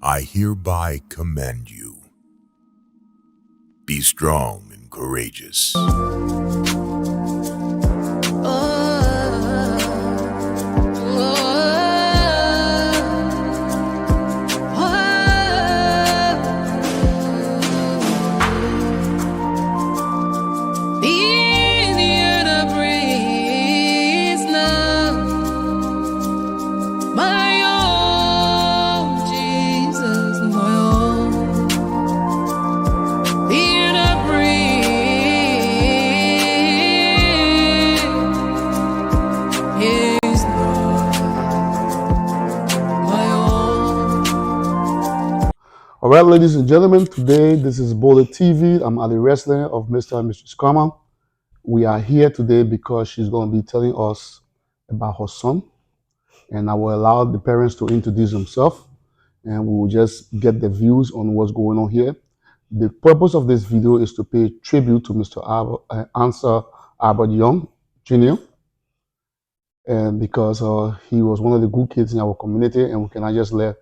I hereby commend you. Be strong and courageous. All right, ladies and gentlemen, today this is Bollitv. I'm at the wrestling of Mr. and Mrs. Karma. We are here today because she's going to be telling us about her son, and I will allow the parents to introduce themselves, and we will just get the views on what's going on here. The purpose of this video is to pay tribute to Mr. Answer Albert Young Jr., and because he was one of the good kids in our community, and we cannot just let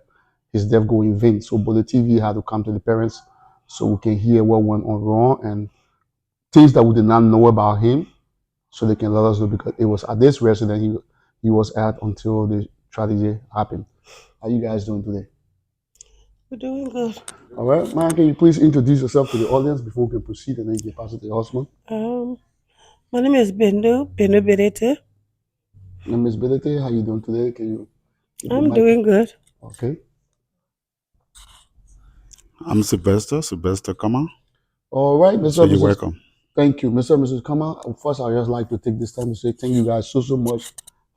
his death go in vain. So Bollitv had to come to the parents so we can hear what went on wrong and things that we did not know about him, so they can let us know, because it was at this residence he was at until the tragedy happened. How you guys doing today? We're doing good. All right, man, can you please introduce yourself to the audience before we can proceed, and then you can pass it to the husband? My name is Bendu Berete. And Miss Belete, how you doing today? Can you keep the I'm mic? doing good. Okay. I'm Sylvester Kama. All right, So Mr. and you're Mrs. welcome. Thank you, Mr. and Mrs. Kama. First, I'd just like to take this time to say thank you guys so much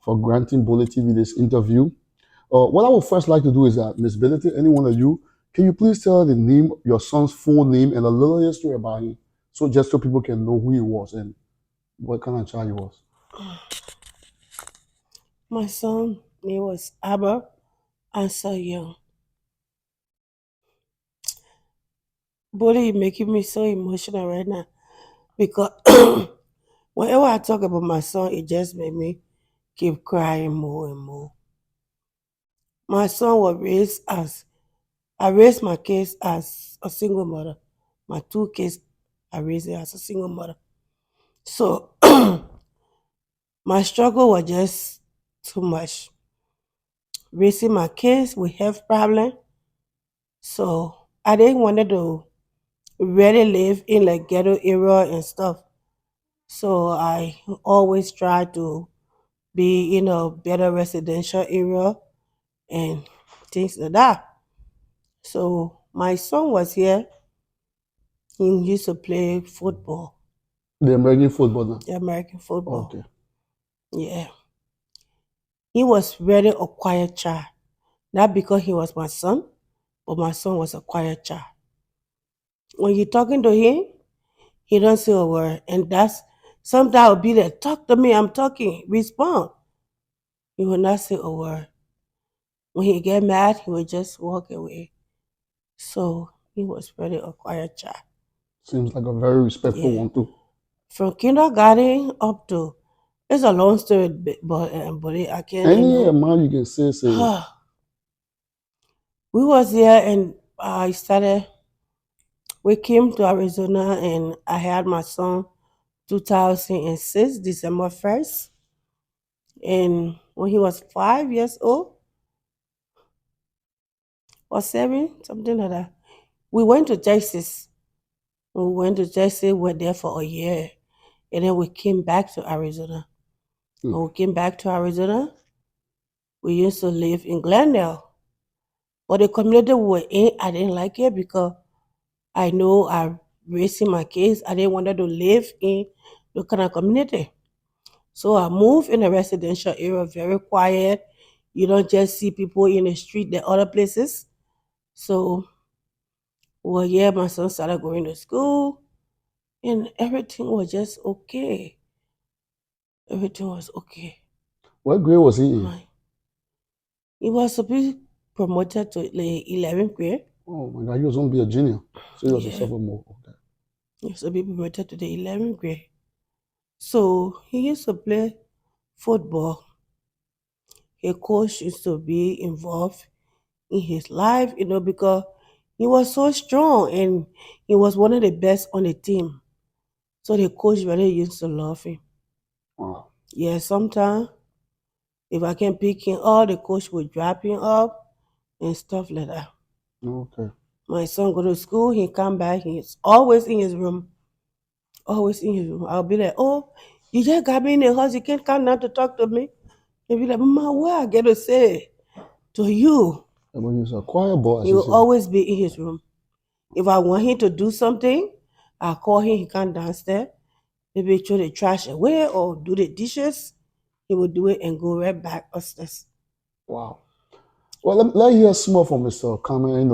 for granting Bollitv this interview. What I would first like to do is that, Miss Belete, any one of you, can you please tell the name, your son's full name, and a little history about him, so just so people can know who he was and what kind of child he was. My son name was Abba Answer Young. Bully, you're making me so emotional right now because whenever I talk about my son, it just made me keep crying more and more. My son was raised as I raised my kids as a single mother. My two kids I raised it as a single mother. So my struggle was just too much. Raising my kids with health problem. So I didn't want to really live in like ghetto area and stuff. So I always try to be in a better residential area and things like that. So my son was here. He used to play football, The American football now. the American football. Okay. Yeah. He was really a quiet child. Not because he was my son, but my son was a quiet child. When you're talking to him, he don't say a word. And that's sometimes I'll be like, talk to me, I'm talking, respond. He will not say a word. When he get mad, he will just walk away. So he was really a quiet child. Seems like a very respectful Yeah. one too. From kindergarten up to, it's a long story, but I can't, Any amount you can say it. we was there and we came to Arizona and I had my son 2006, December 1st. And when he was 5 years old or seven, something like that, we went to Texas. We went to Texas, were there for a year. And then we came back to Arizona. When we came back to Arizona, we used to live in Glendale. But the community we were in, I didn't like it because I know I raising my kids. I didn't want them to live in the kind of community. So I moved in a residential area, very quiet. You don't just see people in the street, the other places. So, well, yeah, my son started going to school and everything was just okay. Everything was okay. What grade was he in? He was to be promoted to the 11th grade. Oh my God, he was going to be a junior. So he was a Yeah. sophomore. Okay. He was to be promoted to the 11th grade. So he used to play football. His coach used to be involved in his life, because he was so strong and he was one of the best on the team. So the coach really used to love him. Wow. Yeah, sometimes if I can pick him up, the coach would drop him up and stuff like that. Okay. My son go to school, he come back, he's always in his room. Always in his room. I'll be like, oh, you just got me in the house, you can't come down to talk to me. He'll be like, Mama, what I get to say to you? But he's a quiet boy, as He you will say. always be in his room. If I want him to do something, I call him, he come downstairs, maybe throw the trash away or do the dishes. He will do it and go right back upstairs. Wow. Well, let hear small from Mr. Carmen,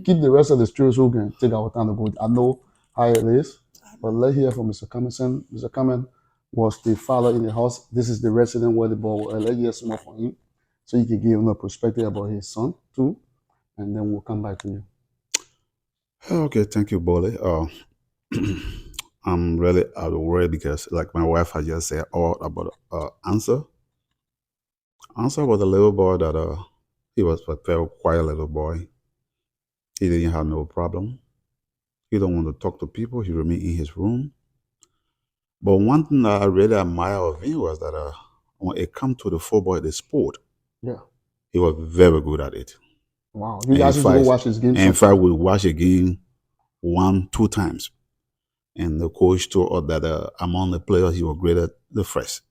keep the rest of the story so we can take our time to go. I know how it is, but let hear from Mr. Carmen. Mr. Carmen was the father in the house. This is the resident where the boy. Let hear small from him, so you can give him a perspective about his son too, and then we'll come back to you. Okay, thank you, Bolly. I'm really out of worry because, like my wife had just said, all about answer. Answer was a little boy that he was a very quiet little boy. He didn't have no problem. He don't want to talk to people. He remained in his room. But one thing that I really admire of him was that when it come to the football, the sport, Yeah. he was very good at it. Wow. You guys used to go watch his game. In fact, we watch a game 1-2 times. And the coach told us that among the players, he was graded the first.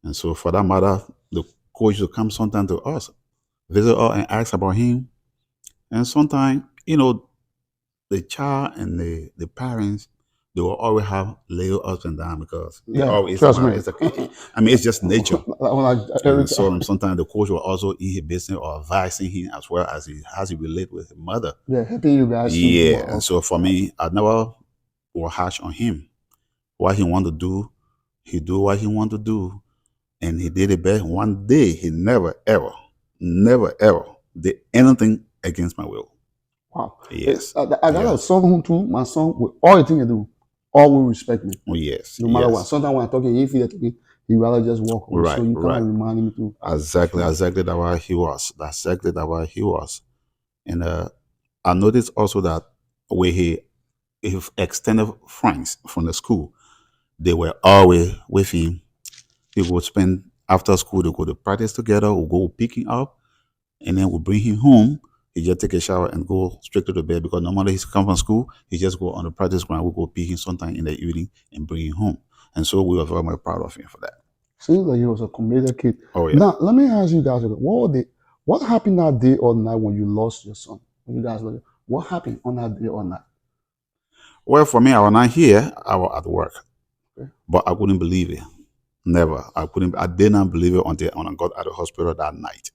And so for that matter, the coach will come sometime to us, visit us and ask about him. And sometimes, the child and the parents, they will always have little ups and downs because it always trust me. it's okay. I mean, it's just nature. And so time. sometimes the coach will also in his business or advising him as well as he relate with his mother. Yeah, helping you guys. Yeah, and so for me, I never was harsh on him. What he want to do, he do what he want to do, and he did it best. One day, he never ever did anything against my will. Wow. Yes. I got a son who too, my son, with all the things he do, all will respect me. Oh, yes. No matter yes. what. Sometimes when I'm talking, if he to me, he rather just walk away. Right, So you kind right. of remind me too. Exactly that why he was. That's exactly that why he was. And I noticed also that when his extended friends from the school, they were always with him. He would spend after school, they go to practice together, we'll go pick him up, and then we'll bring him home. He just take a shower and go straight to the bed because normally he's come from school, he just go on the practice ground, we'll go pick him sometime in the evening and bring him home. And so we were very much proud of him for that. Seems like he was a committed kid. Oh, yeah. Now, let me ask you guys, what happened that day or night when you lost your son? When you guys, what happened on that day or night? Well, for me, I was not here, I was at work. Okay. But I couldn't believe it. Never. I did not believe it until when I got out of the hospital that night.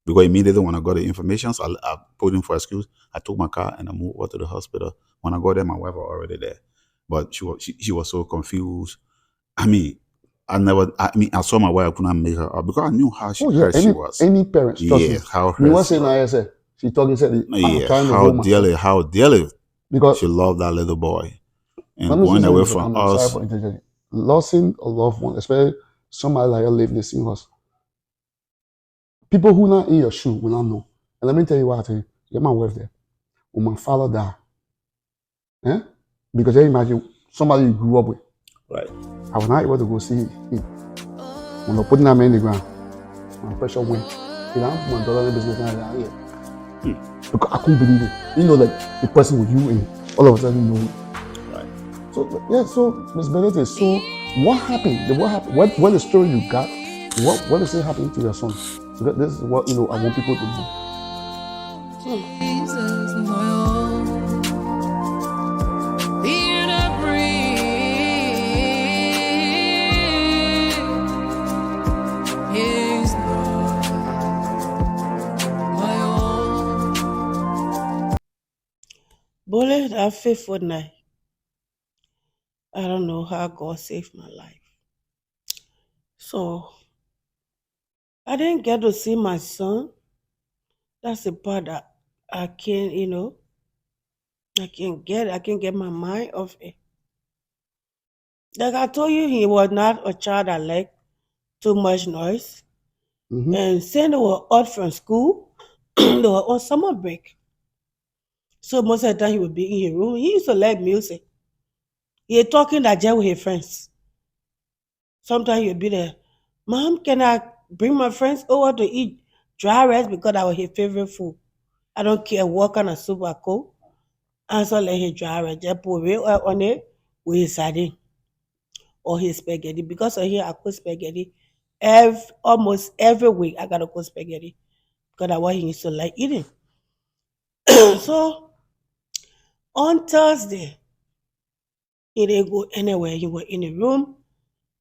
Because immediately when I got the information, so I put in for excuse. I took my car and I moved over to the hospital. When I got there, my wife was already there. But she was so confused. I mean, I saw my wife, I couldn't make her up because I knew how she was. Any parents, trust me. How You hurt was she saying, I said, she talking, said, Yeah, trying to how hold myself. dearly Because she loved that little boy. And let me going say away this, from I'm sorry us. for interjecting. Losing a loved one, especially somebody like you live in the same house. People who not in your shoe will not know. And let me tell you what I tell you. Get my wife there. When my father died, because you imagine somebody you grew up with. Right. I was not able to go see him. When I put that man in the ground, my pressure went. You know, my daughter in the business now here. Because I couldn't believe it. You know, like the person with you and all of a sudden you know. Right. So yeah, so Ms. Benedict, so what happened? What happened? What the story you got? What is it happening to your son? So this is what I want people to know. Bullet, that faithful night. I don't know how God saved my life. So I didn't get to see my son. That's the part that I can't, I can't get my mind off it. Like I told you, he was not a child that liked too much noise. Mm-hmm. And saying they were out from school, they were on summer break. So most of the time he would be in his room. He used to like music. He talking that jet with his friends. Sometimes he would be there. Mom, can I bring my friends over to eat dry rice because that was his favorite food? I don't care what kind of soup I cook. And so let him dry rice. Just put real oil on it with his sardine or his spaghetti. Because of here I cook spaghetti. Almost every week I gotta cook spaghetti. Because that's what he used to like eating. So on Thursday, he didn't go anywhere. He was in the room.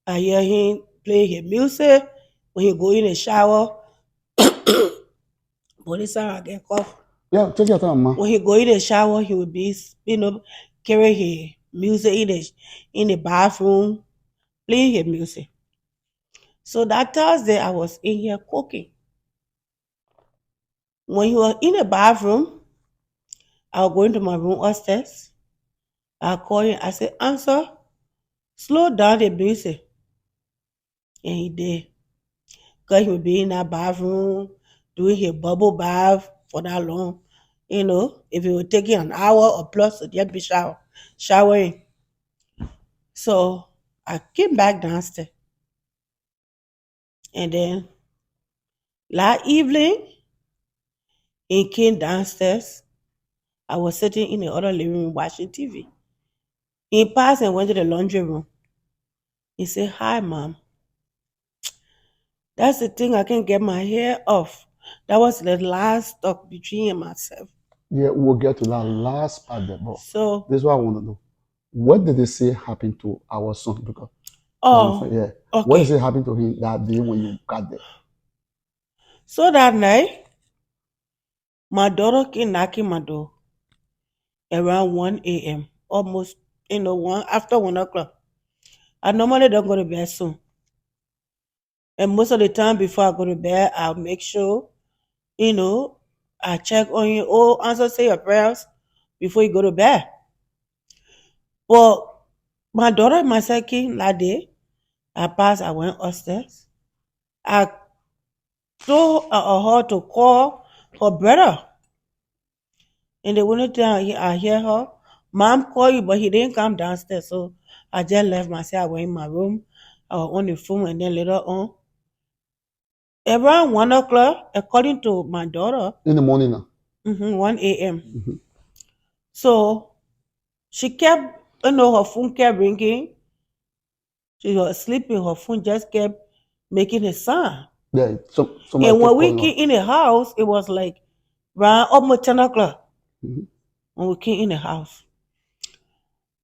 I hear him play his music. When he go in the shower, but this time I get cough. Yeah, take your time, ma. When he go in the shower, he would be, carrying his music in the bathroom, playing his music. So that Thursday, I was in here cooking. When he was in the bathroom, I was going to my room upstairs. I called him. I said, "Answer, slow down the music." And he did. Because he would be in that bathroom doing his bubble bath for that long. If it would take him an hour or plus to just be showering. So I came back downstairs. And then last evening, he came downstairs. I was sitting in the other living room watching TV. He passed and went to the laundry room. He said, "Hi, Mom. That's the thing, I can't get my hair off." That was the last talk between him and myself. Yeah, we'll get to that last part there, but So, this is what I want to know. What did they say happened to our son? Because yeah, what did okay. it happen to him that day when you got there? So that night, my daughter came knocking my door around 1 a.m. Almost, after 1 o'clock. I normally don't go to bed soon. And most of the time before I go to bed, I'll make sure, I check on you. Oh, answer, say your prayers before you go to bed. But my daughter and myself came that day. I went upstairs. I told her to call her brother. And the only time I hear her, "Mom call you," but he didn't come downstairs. So I just left myself. I went in my room. I was on the phone, and then later on, around 1 o'clock, according to my daughter, In the morning now. 1 a.m. Mhm. So she kept, her phone kept ringing. She was sleeping, her phone just kept making a sound. Yeah, somebody And kept when we calling her. came in the house, it was like around almost 10 o'clock Mhm. when we came in the house.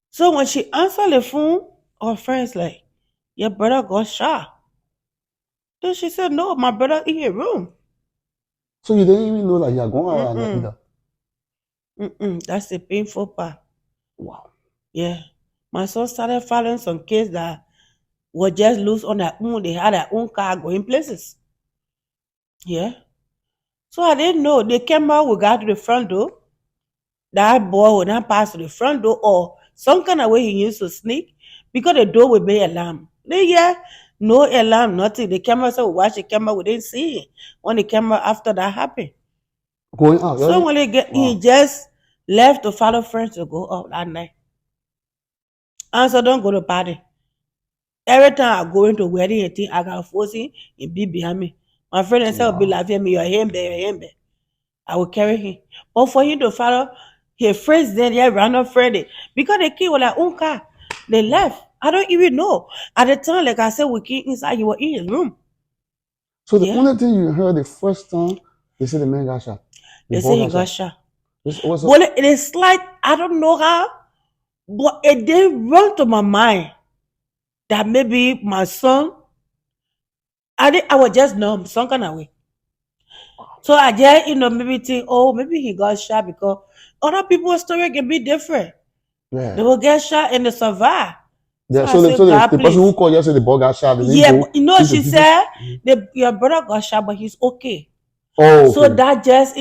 So when she answered the phone, her friend's like, "Your brother got shot." Then she said, "No, my brother in your room." So you didn't even know that you are going out Mm-mm, either. that's the painful part. Wow. Yeah. My son started following some kids that were just loose on their own. They had their own car going places. Yeah. So I didn't know. The camera would go to the front door. That boy would not pass to the front door or some kind of way he used to sneak because the door would be alarm. Then yeah, no alarm, nothing. The camera said we watch the camera, we didn't see it on the camera after that happened. Going out, So really? when he Wow. just left to follow friends to go out that night. And so don't go to party. Every time I go into wedding and thing, I got forcing and be behind me. My friend and say will be Wow. laughing at me, your hand there. I will carry him. But for him to follow his friends then, yeah, random friend, because they came with their own car. They left. I don't even know. At the time, like I said, we came inside, you were in his room. So the Yeah. only thing you heard the first time they said the man got shot. The They boy say he got got shot. shot. This was But it is like, I don't know how, but it didn't run to my mind that maybe my son, I was just numb some kind of way. So I just, maybe think, oh, maybe he got shot because other people's story can be different. They yeah. will get shot and they survive. So Yeah. I So said, the "God, person who please." called yesterday the boy got shot, they didn't Yeah, go but into she details. said your brother got shot, but he's okay. Oh, So okay. that just,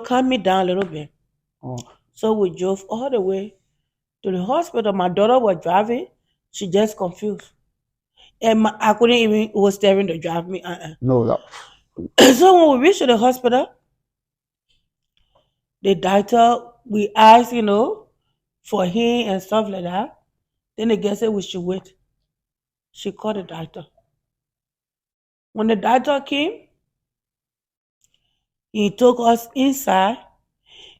calm me down a little bit. Oh, So we drove all the way to the hospital. My daughter was driving. She just confused. And I couldn't even was staring to drive me. no, that So when we reached the hospital, the doctor, we asked, for him and stuff like that. Then the girl said we should wait. She called the doctor. When the doctor came, he took us inside.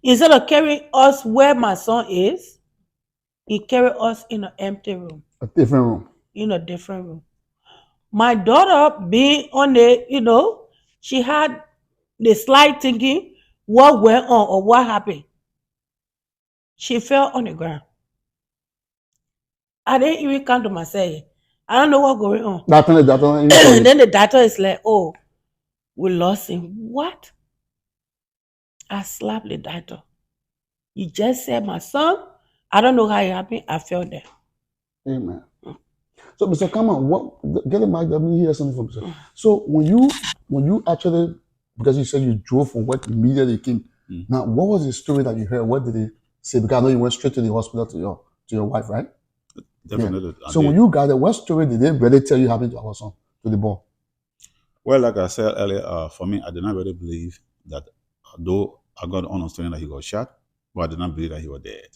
Instead of carrying us where my son is, he carried us in an empty room, A different room. in a different room. My daughter being on the, she had the slight thinking what went on or what happened. She fell on the ground. I didn't even come to myself. I don't know what's going on. And then the doctor is like, oh, we lost him. What? I slapped the doctor. You just said my son. I don't know how it happened. I fell there. Amen. So, Mr. Kama, get it back. Let me hear something from Mr. So, when you actually, because you said you drove from work immediately came. Now, what was the story that you heard? What did they say? Because I know you went straight to the hospital to your wife, right? Definitely. Yeah. So when you got there, what story did they really tell you happened to our son, to the boy? Well, like I said earlier, for me, I did not really believe that, although I got the understanding that he got shot, but I did not believe that he was dead.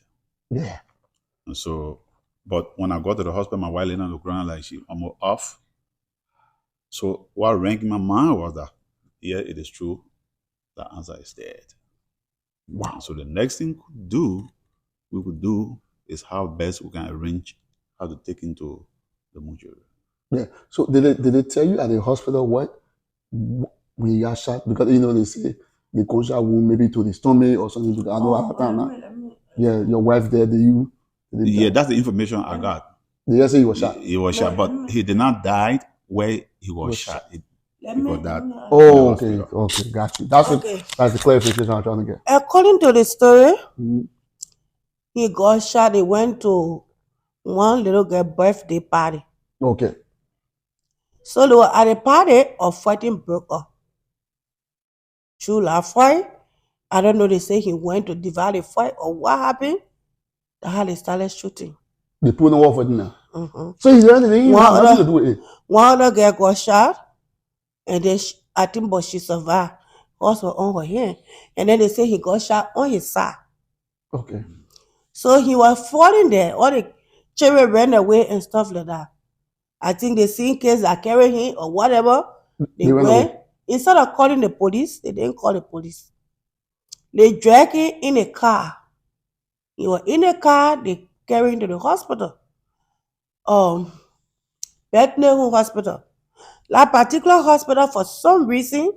Yeah. And so, but when I got to the hospital, my wife laid on the ground like she almost off. So what rang in my mind was that, yeah, it is true. The answer is dead. Wow. So the next thing we could do is how best we can arrange how to take him to the mortuary. Yeah. So did they tell you at the hospital what when you got shot? Because they say the gunshot wound maybe to the stomach or something. Because I know at the time now. Yeah, your wife there. Yeah, that's the information I got. They just say he was shot. He was shot, but he did not die where he was shot. He got that. Oh, okay, got you. That's the clarification I'm trying to get. According to the story, he got shot. He went to one little girl birthday party. Okay. So they were at a party, a fighting broke up. Through that fight, I don't know, they say he went to divide the fight or what happened. That's how they started shooting. They put no war for dinner. So he's nothing to do with it. One other girl got shot, and then I think, but she survived. Also on her hand. And then they say he got shot on his side. Okay. So he was falling there. All the children ran away and stuff like that. I think they seen kids that carried him or whatever. They went. Instead of calling the police, they didn't call the police. They dragged him in a car. He was in a car. They carried him to the hospital. Bethlehem Hospital. That particular hospital, for some reason,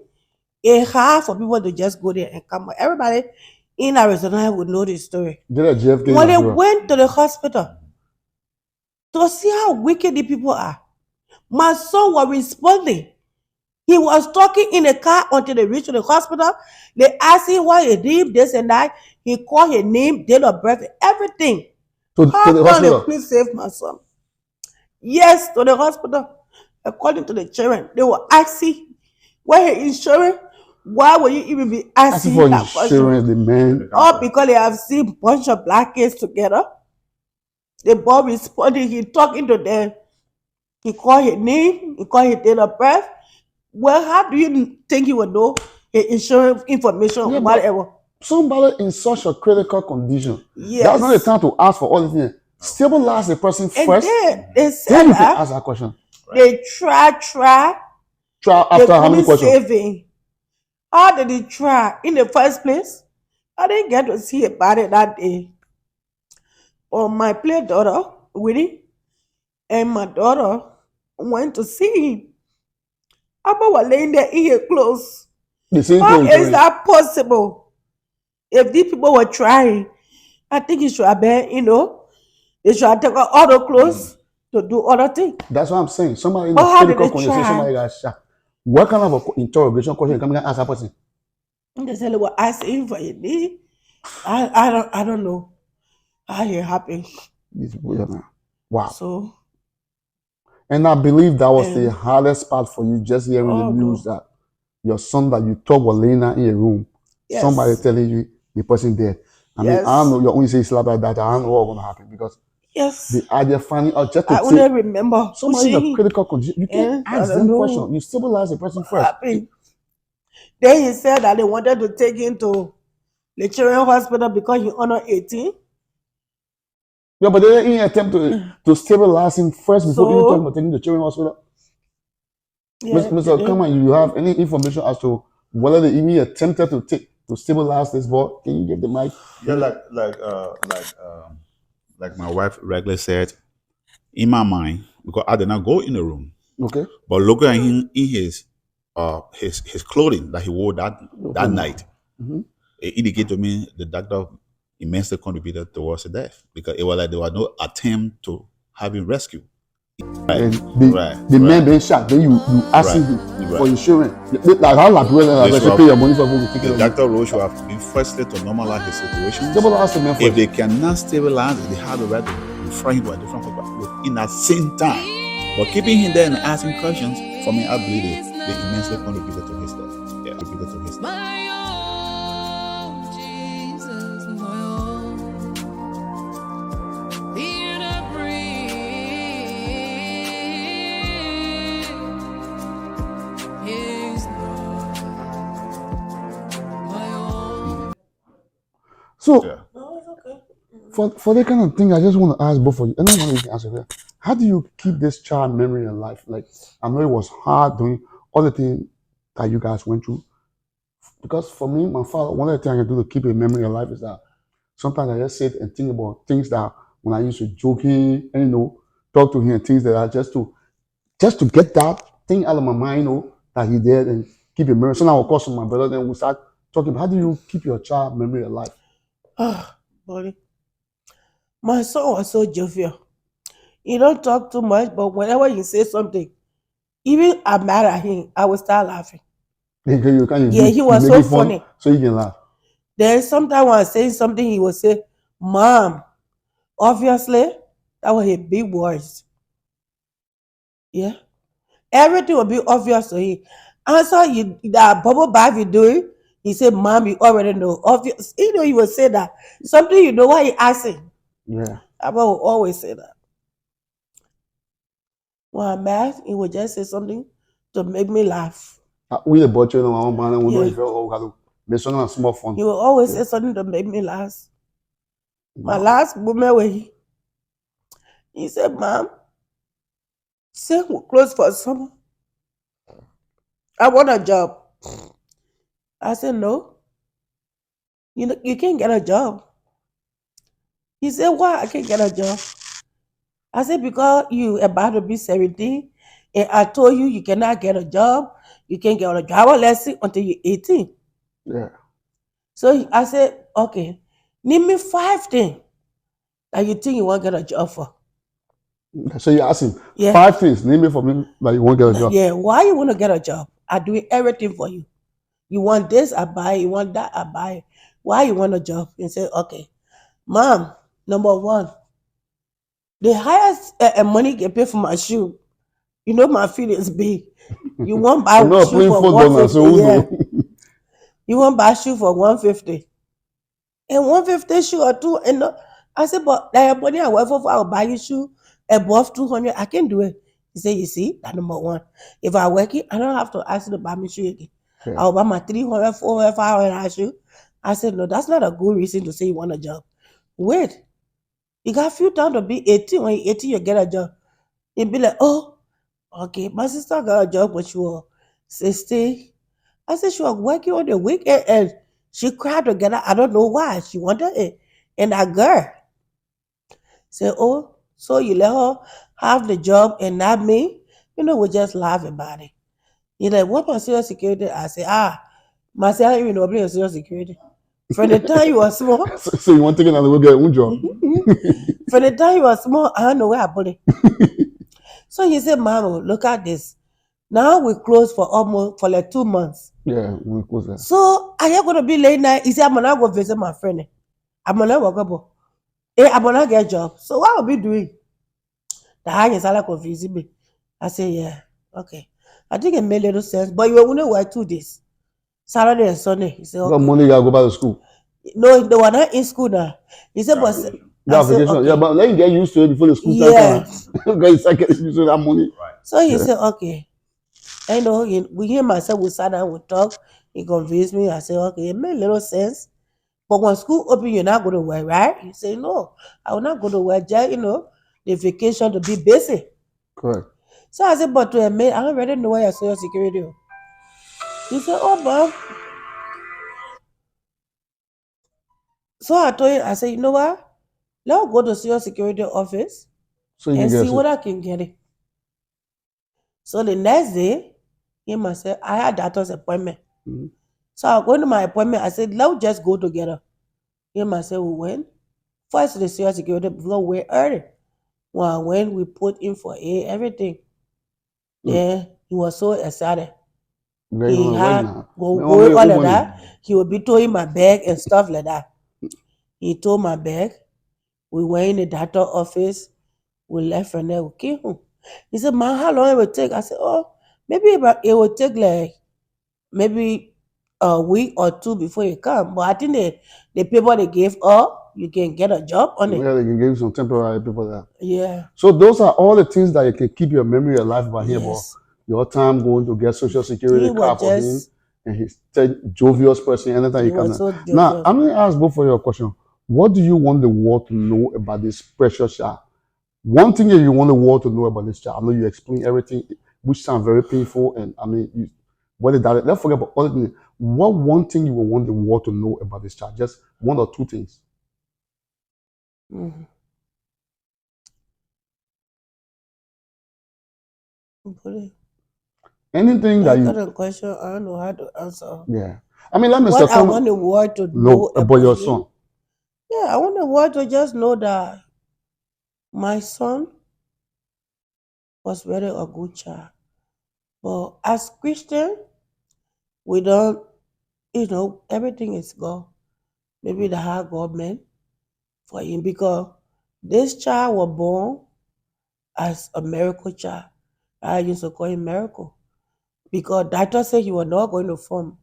it's hard for people to just go there and come. Everybody in Arizona would know the story. When they went to the hospital to see how wicked the people are, my son was responding. He was talking in the car until they reached the hospital. They asked him why he did this and that. He called his name, date of birth, everything. To the hospital? Please save my son. Yes, to the hospital. According to the children, they were asking, why his insurance? Why would you even be asking for that insurance, question? the man? All because they have seen a bunch of black kids together. The boy responded, he talking to them. He called his name, he called his date of birth. Well, how do you think he would know his insurance information or whatever? Somebody in such a critical condition. Yes. That's not the time to ask for all these things. Stabilize the person first. And they said then you can ask that question. They try after how many questions? Saving. How did they try? In the first place, I didn't get to see about it that day. But my play daughter, Winnie, and my daughter went to see him. Abba was laying there in his clothes. How is that possible? If these people were trying, I think it should have been, they should have taken all the clothes to do other things. That's what I'm saying. Somebody in a critical condition, somebody got shot. What kind of interrogation question can ask that person? They said they were asking for it. I don't know how it happened. It's weird, man. Wow. So, and I believe that was the hardest part for you, just hearing the news that your son that you thought was laying in a room, somebody telling you the person dead. I mean, I don't know, you only say slap like that, I don't know what's going to happen because the idea finding out just to I only remember somebody in a critical condition, you can't ask them questions. You stabilize the person first. Then he said that they wanted to take him to the children's hospital because he under 18. Yeah, but they didn't attempt to stabilize him first before even talking So about taking the children hospital. yeah, Mr. Kama, you have any information as to whether they even attempted to stabilize this boy? Can you give the mic? Yeah, like my wife regularly said, in my mind, because I did not go in the room, Okay. but looking at him in his clothing that he wore that Okay. night, it indicated to me the doctor immensely contributed towards the death because it was like there was no attempt to have him rescued. Right, And right, the man right, being shot, then you asking him for right. insurance. Like how like They should pay your money for to take The care of doctor role should have been firstly to normalize his situation. Stabilize the man If first. they cannot stabilize it, they have the right to refer him to a different hospital in that same time. But keeping him there and asking questions, for me, I believe they immensely contributed to his death. Yeah, contributed to his death. So Yeah. no, it's okay. for that kind of thing, I just want to ask both of you. I don't want to answer that. How do you keep this child memory alive? Like I know it was hard doing all the things that you guys went through. Because for me, my father, one of the things I can do to keep a memory alive is that sometimes I just sit and think about things that when I used to joking and talk to him and things that I just to get that thing out of my mind, that he did and keep it memory. So now, of course, my brother, then we start talking. How do you keep your child memory alive? Buddy, my son was so jovial. He don't talk too much, but whenever he say something, even I'm mad at him, I will start laughing. Yeah, he was so funny. So you can laugh. Then sometimes when I say something, he will say, "Mom." Obviously, that was a big voice. Yeah. Everything will be obvious to him. Answer you that bubble bath you doing, he said, "Mom, you already know." Obvious. He will say that. Something you know why he asking. Yeah. Abba will always say that. When I'm mad, he will just say something to make me laugh. We the butcher, my own man, we know Yeah. if you have to some small fun. He will always say something to make me laugh. My Wow. last moment when he said, "Mom, say we're close for summer. I want a job." I said, "No, you can't get a job." He said, "Why I can't get a job?" I said, "Because you about to be 17 and I told you you cannot get a job. You can't get a driver lesson until you're 18. Yeah. So I said, "Okay, name me 5 things that you think you want to get a job for." So you ask him Yeah. 5 things, name it for me that you won't get a job. Yeah, why you want to get a job? I do everything for you. You want this, I buy it. You want that, I buy it. Why you want a job? And say, "Okay, Mom, number 1, the highest money you can pay for my shoe. You know my feet is big. You want buy I'm not shoe playing for football now, 150, so who yeah. know? You want buy shoe for 150. And 150 shoe or two. And I said, "But that money I work for, I'll buy you shoe above 200. I can do it." He said, "You see, that number 1. If I work it, I don't have to ask you to buy me shoe again. Yeah. I'll buy my 300, 400, 500 shoe." I said, "No, that's not a good reason to say you want a job. Wait, you got few time to be 18. When you're 18, you get a job." You'd be like, "Oh, okay, my sister got a job when she was 16. I said she was working on the weekend and she cried together. I don't know why. She wanted it. And that girl said, "Oh, so you let her have the job and not me?" We just laugh about it. He like, "What about social security?" I said, my salary even know about social security. From the time you were small, So you want to take another go get a job? from the time you were small, I don't know where I put it. So he said, "Mama, look at this. Now we close for like 2 months. Yeah, we close that. So are you gonna be late night?" He said, "I'm gonna go visit my friend. I'm gonna work up. I'm gonna get a job." So what I'll be doing? The highest salary confusing me. I say, "Yeah, okay." I think it made little sense. But you will only work 2 days. Saturday and Sunday. He said, You got "Okay." money, you gotta go back to school. No, they were not in school now. He said, "But The I said, application, okay." yeah, but let you get used to it before the school time Yeah. comes. Because you start getting used to that money. So he said, "Okay." I know we hear myself, we sat down, we talk. He convinced me. I said, okay, it made little sense. But when school open, you're not going to work, right? He said, no, I will not go to work. Just, the vacation to be busy. Correct. So I said, but to admit, I already know why you're Social Security. He said, oh, Bob. So I told him, I said, you know what? Let's go to Social Security office So you and can see get what it. I can get it. So the next day, him and said, I had doctor's appointment. Mhm. So I went to my appointment. I said, let's just go together. Him and said, we went. First to the Social Security before we went early. When I went, we put in for everything. Then he was so excited. Going He on right had now. going all of that. He would be towing my bag and stuff like that. He towed my bag. We went in the doctor office. We left from there. We came home. He said, "Man, how long it will take?" I said, "Oh, maybe it will take like maybe a week or two before you come. But I think the paper they gave up, you can get a job on it." Yeah, they can give you some temporary people there. Yeah. So those are all the things that you can keep your memory alive about him. About Yes. your time going to get Social Security He was card for him, just. and he's a jovial person. Anytime He he was can. so Now, jovial. I'm going to ask both for your question. What do you want the world to know about this precious child? One thing that you want the world to know about this child. I know you explain everything, which sounds very painful, and I mean, what is that? Let's forget about other things. What one thing you will want the world to know about this child? Just one or two things. Mhm. But Anything that that kind you, of question, I don't know how to answer. yeah. I mean, let Mr. What I Come want the world to know know about about your him. son. Yeah, I want the world to just know that my son was very a good child. But as Christian, we don't, everything is God. Maybe the high government for him because this child was born as a miracle child. I used to call him miracle because doctor said he was not going to form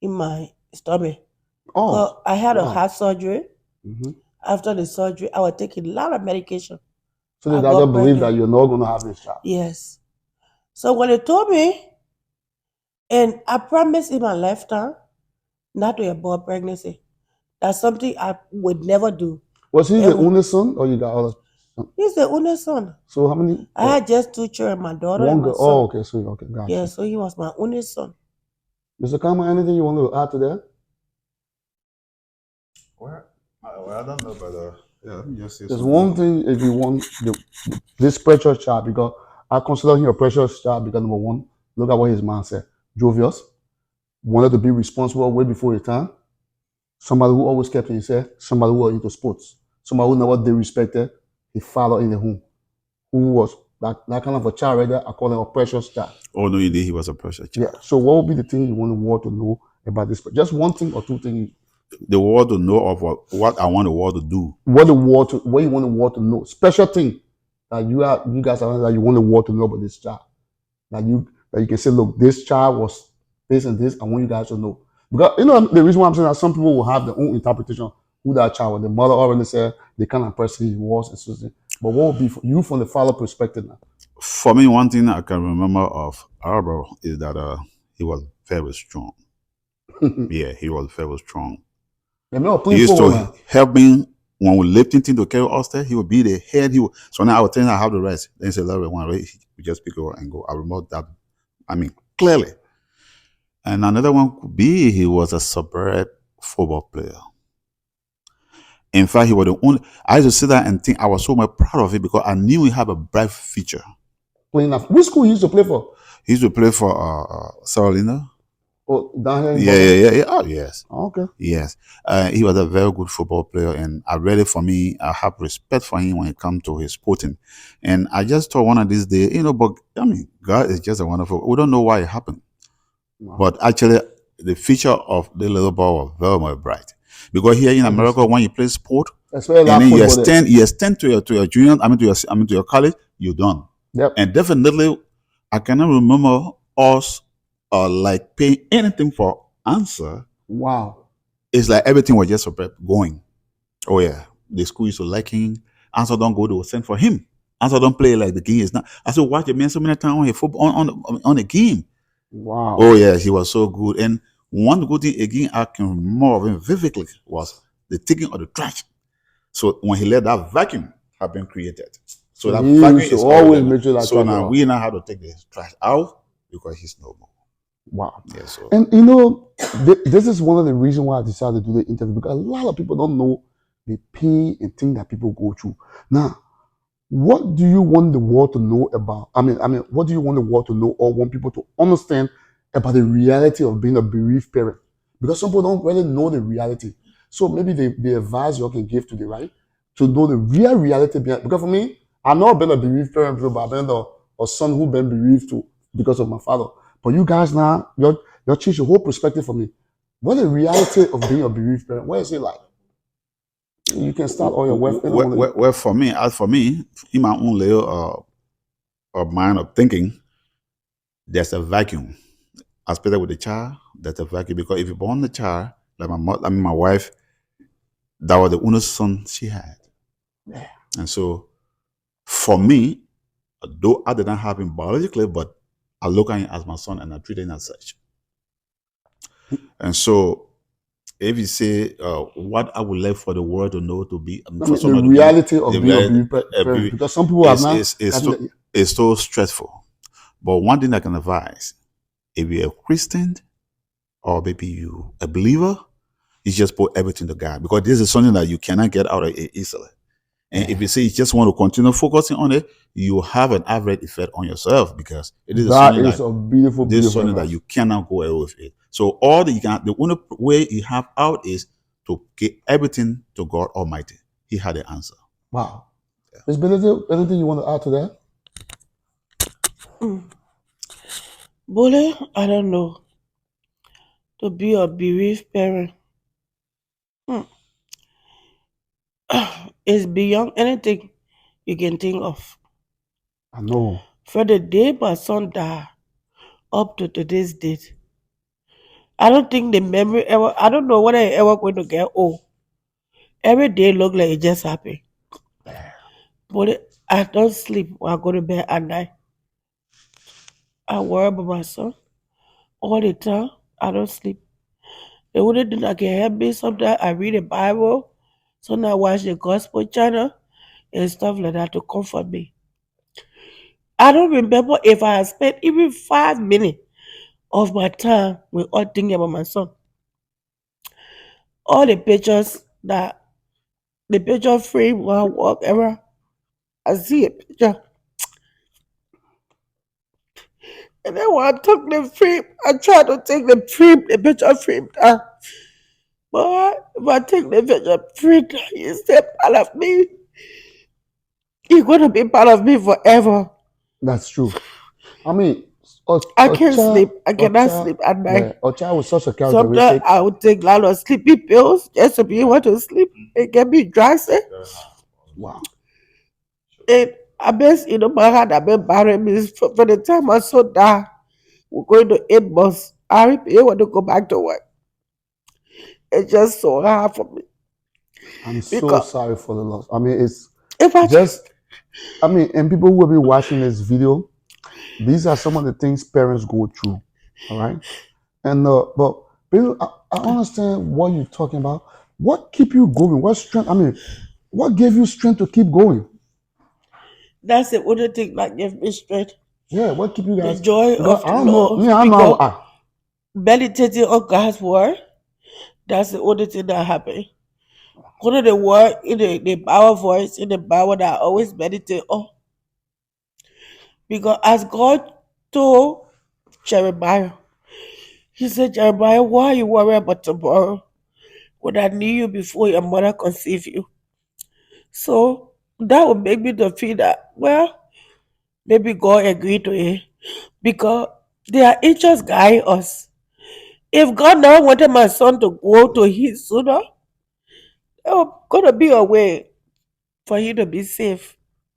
in my stomach. Because Oh, I had a wow. heart surgery. Hmm. After the surgery, I was taking a lot of medication. So the I doctor got believe that pregnant. you're not going to have this child. Yes. So when they told me, and I promised in my lifetime not to abort pregnancy. That's something I would never do. Was he the Ever. only son, or you got other? He's the only son. So how many? I had just two children, my daughter and One my girl. Oh, son. okay. So okay, Yeah, gotcha. so he was my only son. Mr. Kama, anything you want to add to that? Well, I don't know, but yeah, let me just say There's something one here. thing if you want this precious child, because I consider him a precious child because number one, look at what his man said. Jovious, wanted to be responsible way before his time. Somebody who always kept himself, somebody who was into sports, somebody who never did respected, he followed in the home. Who was that kind of a child right there, I call him a precious child. Oh no, indeed, he was a precious Yeah. child. So what would be the thing you want the world to know about this? Just one thing or two things. The world to know of what I want the world to do. What you want the world to know. Special thing that you guys are that you want the world to know about this child. That you can say, look, this child was this and this. I want you guys to know. Because the reason why I'm saying that some people will have their own interpretation of who that child was. The mother already said the kind of person he was and so on. But what would be for you from the father perspective now? For me, one thing I can remember of Arbor is that he was very strong. Yeah, he was very strong. They're not He playing used football to now. help me when we lifting things to carry us there. He would be the head. So now I would tell him I have the rest. Then he said, "Larry, one race, we just pick it up and go." I remember that. I mean, clearly. And another one could be he was a superb football player. In fact, he was the only. I used to sit there and think I was so much proud of it because I knew he had a bright future. Playing now. Which school he used to play for? He used to play for Carolina. Oh, down here in Yeah, Boston. yeah, yeah, yeah. Oh, yes. Oh, okay. Yes, he was a very good football player, and I really, for me, I have respect for him when it comes to his sporting. And I just thought one of these days, but I mean, God is just a wonderful. We don't know why it happened, Wow. but actually, the future of the little boy was very much bright. Because here in America, Obviously. when you play sport, Especially and that then football there. you extend to your junior, to your college, you're done. Yep. And definitely, I cannot remember us like paying anything for answer. Wow. It's like everything was just going. Oh yeah, the school used to like him. Answer don't go, they will send for him. Answer don't play like the game is not. I said watch the man so many times on a football on the game. Wow. Oh yeah, he was so good. And One good thing again I can remember of him vividly was the taking of the trash. So when he let that vacuum have been created. So So that he vacuum used to is always already there. make sure that So trash is now out. we know how to take the trash out because he's no more. Wow. Yeah, so And you know, this is one of the reasons why I decided to do the interview, because a lot of people don't know the pain and things that people go through. Now, what do you want the world to know about? What do you want the world to know or want people to understand about the reality of being a bereaved parent? Because some people don't really know the reality. So maybe the advice you can give to the right to know the real reality behind. Because for me, I've not been a bereaved parent before, but I've been a son who been bereaved too because of my father. But you guys now, you're changed the whole perspective for me. What the reality of being a bereaved parent? What is it like? You can start all your wealth. well, for me, as for me, in my own little mind of thinking, there's a vacuum. Especially with the child, there's a vacuum because if you born the child, like my wife, that was the only son she had. Yeah. And so for me, though I didn't have him biologically, but I look at him as my son and I treat him as such. And so if you say what I would like for the world to know to be for The somebody to reality give of the being a reality bereaved parent, because some people have not gotten is so stressful. But one thing I can advise, if you're a Christian or maybe you a believer, you just put everything to God because this is something that you cannot get out of it easily. And if you say you just want to continue focusing on it, you have an average effect on yourself because it is That something is that a beautiful, this is beautiful something that advice. you cannot go away with it. So all that you can, the only way you have out is to give everything to God Almighty. He had the answer. Wow. Is Benedict, anything you want to add to that? Bully, I don't know. To be a bereaved parent is beyond anything you can think of. I know. From the day my son died up to today's date, I don't think the memory ever, I don't know whether it ever going to get old. Every day look like it just happened. But I don't sleep when I go to bed at night. I worry about my son all the time. I don't sleep. The only thing that can help me sometimes I read the Bible, sometimes I watch the gospel channel and stuff like that to comfort me. I don't remember if I had spent even 5 minutes of my time with all thinking about my son. All the pictures that the picture frame when I walk around, I see a picture. And then when I took the frame, I tried to take the picture frame down. But if I take the picture frame down, you still part of me. You're gonna be part of me forever. That's true. I mean, a, I a can't sleep. child, I a cannot child, sleep at yeah, night. a child with such a Sometimes characteristic. I would take a lot of sleepy pills just to be able to sleep and get me drowsy. Wow. And I best, my heart have been bothering me for the time my son died. We're going to 8 months. I really want to go back to work. It's just so hard for me. I'm so Because sorry for the loss. I mean, it's if I just, and people who will be watching this video, these are some of the things parents go through. All right. And but people, I understand what you're talking about. What keep you going? What strength? What gave you strength to keep going? that's the only thing that gives me strength. Yeah, what keep you The guys? joy Because of I the don't know. Lord. Me, I know. Because meditating on God's word, that's the only thing that happened. One of the word in the Bible voice in the Bible that I always meditate on. Because as God told Jeremiah, he said, Jeremiah, why are you worried about tomorrow? When I knew you before your mother conceived you. So that would make me to feel that, well, maybe God agreed to it. Because their angels guide us. If God now wanted my son to go to his sooner, there was gonna be a way for him to be safe.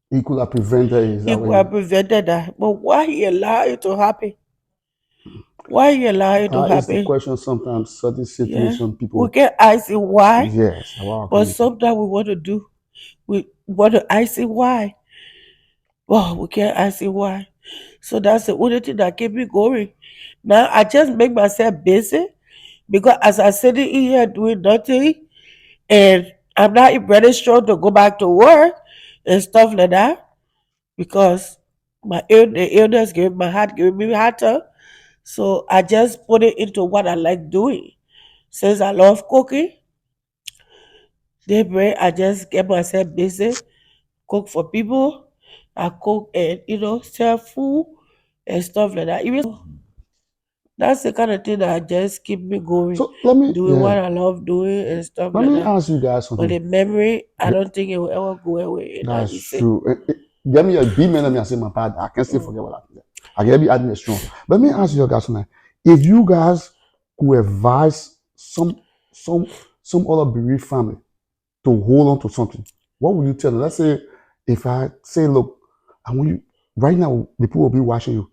he could have prevented it. Is He that could way? have prevented that. But why he allowed it to happen? Why he allowed it to That is the happen? question. Sometimes certain Yeah. situation We people. can ask it why, Yes, our but community. sometimes we want to ask it why. Well, we can't ask it why. So that's the only thing that keep me going. Now I just make myself busy because as I sitting in here doing nothing, and I'm not even ready strong to go back to work and stuff like that because the illness gave my heart gave me harder. So I just put it into what I like doing. Since I love cooking, daybreak I just get myself busy, cook for people. I cook and sell food and stuff like that. Even that's the kind of thing that just keep me going, So let me, doing yeah, what I love doing and stuff let like me that. ask you guys But something. the memory, I Yeah, don't think it will ever go away. Like that's you say. true. Get me a B man, let me say my part. I can't still Mm. forget what happened. I can be adding a strong. But let me ask you guys something. If you guys could advise some some other bereaved family to hold on to something, what would you tell them? Let's say if I say, look, I want you right now, the people will be watching you.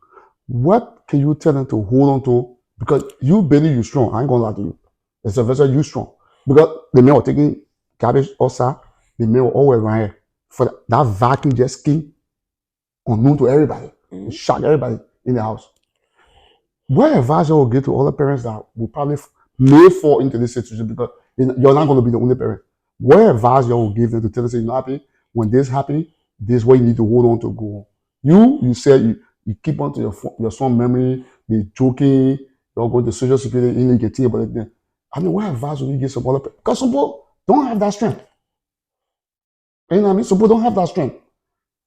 What can you tell them to hold on to? Because you believe you strong. I ain't gonna lie to you. It's a vessel you strong. Because the men were taking garbage outside, the men were always around here. For that vacuum just came unknown to everybody. It Mm. shocked everybody in the house. What advice I will give to other parents that will probably may fall into this situation because you're not going to be the only parent. What advice you will give them to tell them, say, you know, happy when this happen, this is what you need to hold on to go on. You said you keep on to your son memory, the joking, you're going to social security, you get think about it then. I mean, what advice would you give some other parents? Because some people don't have that strength. You know what I mean? Some people don't have that strength.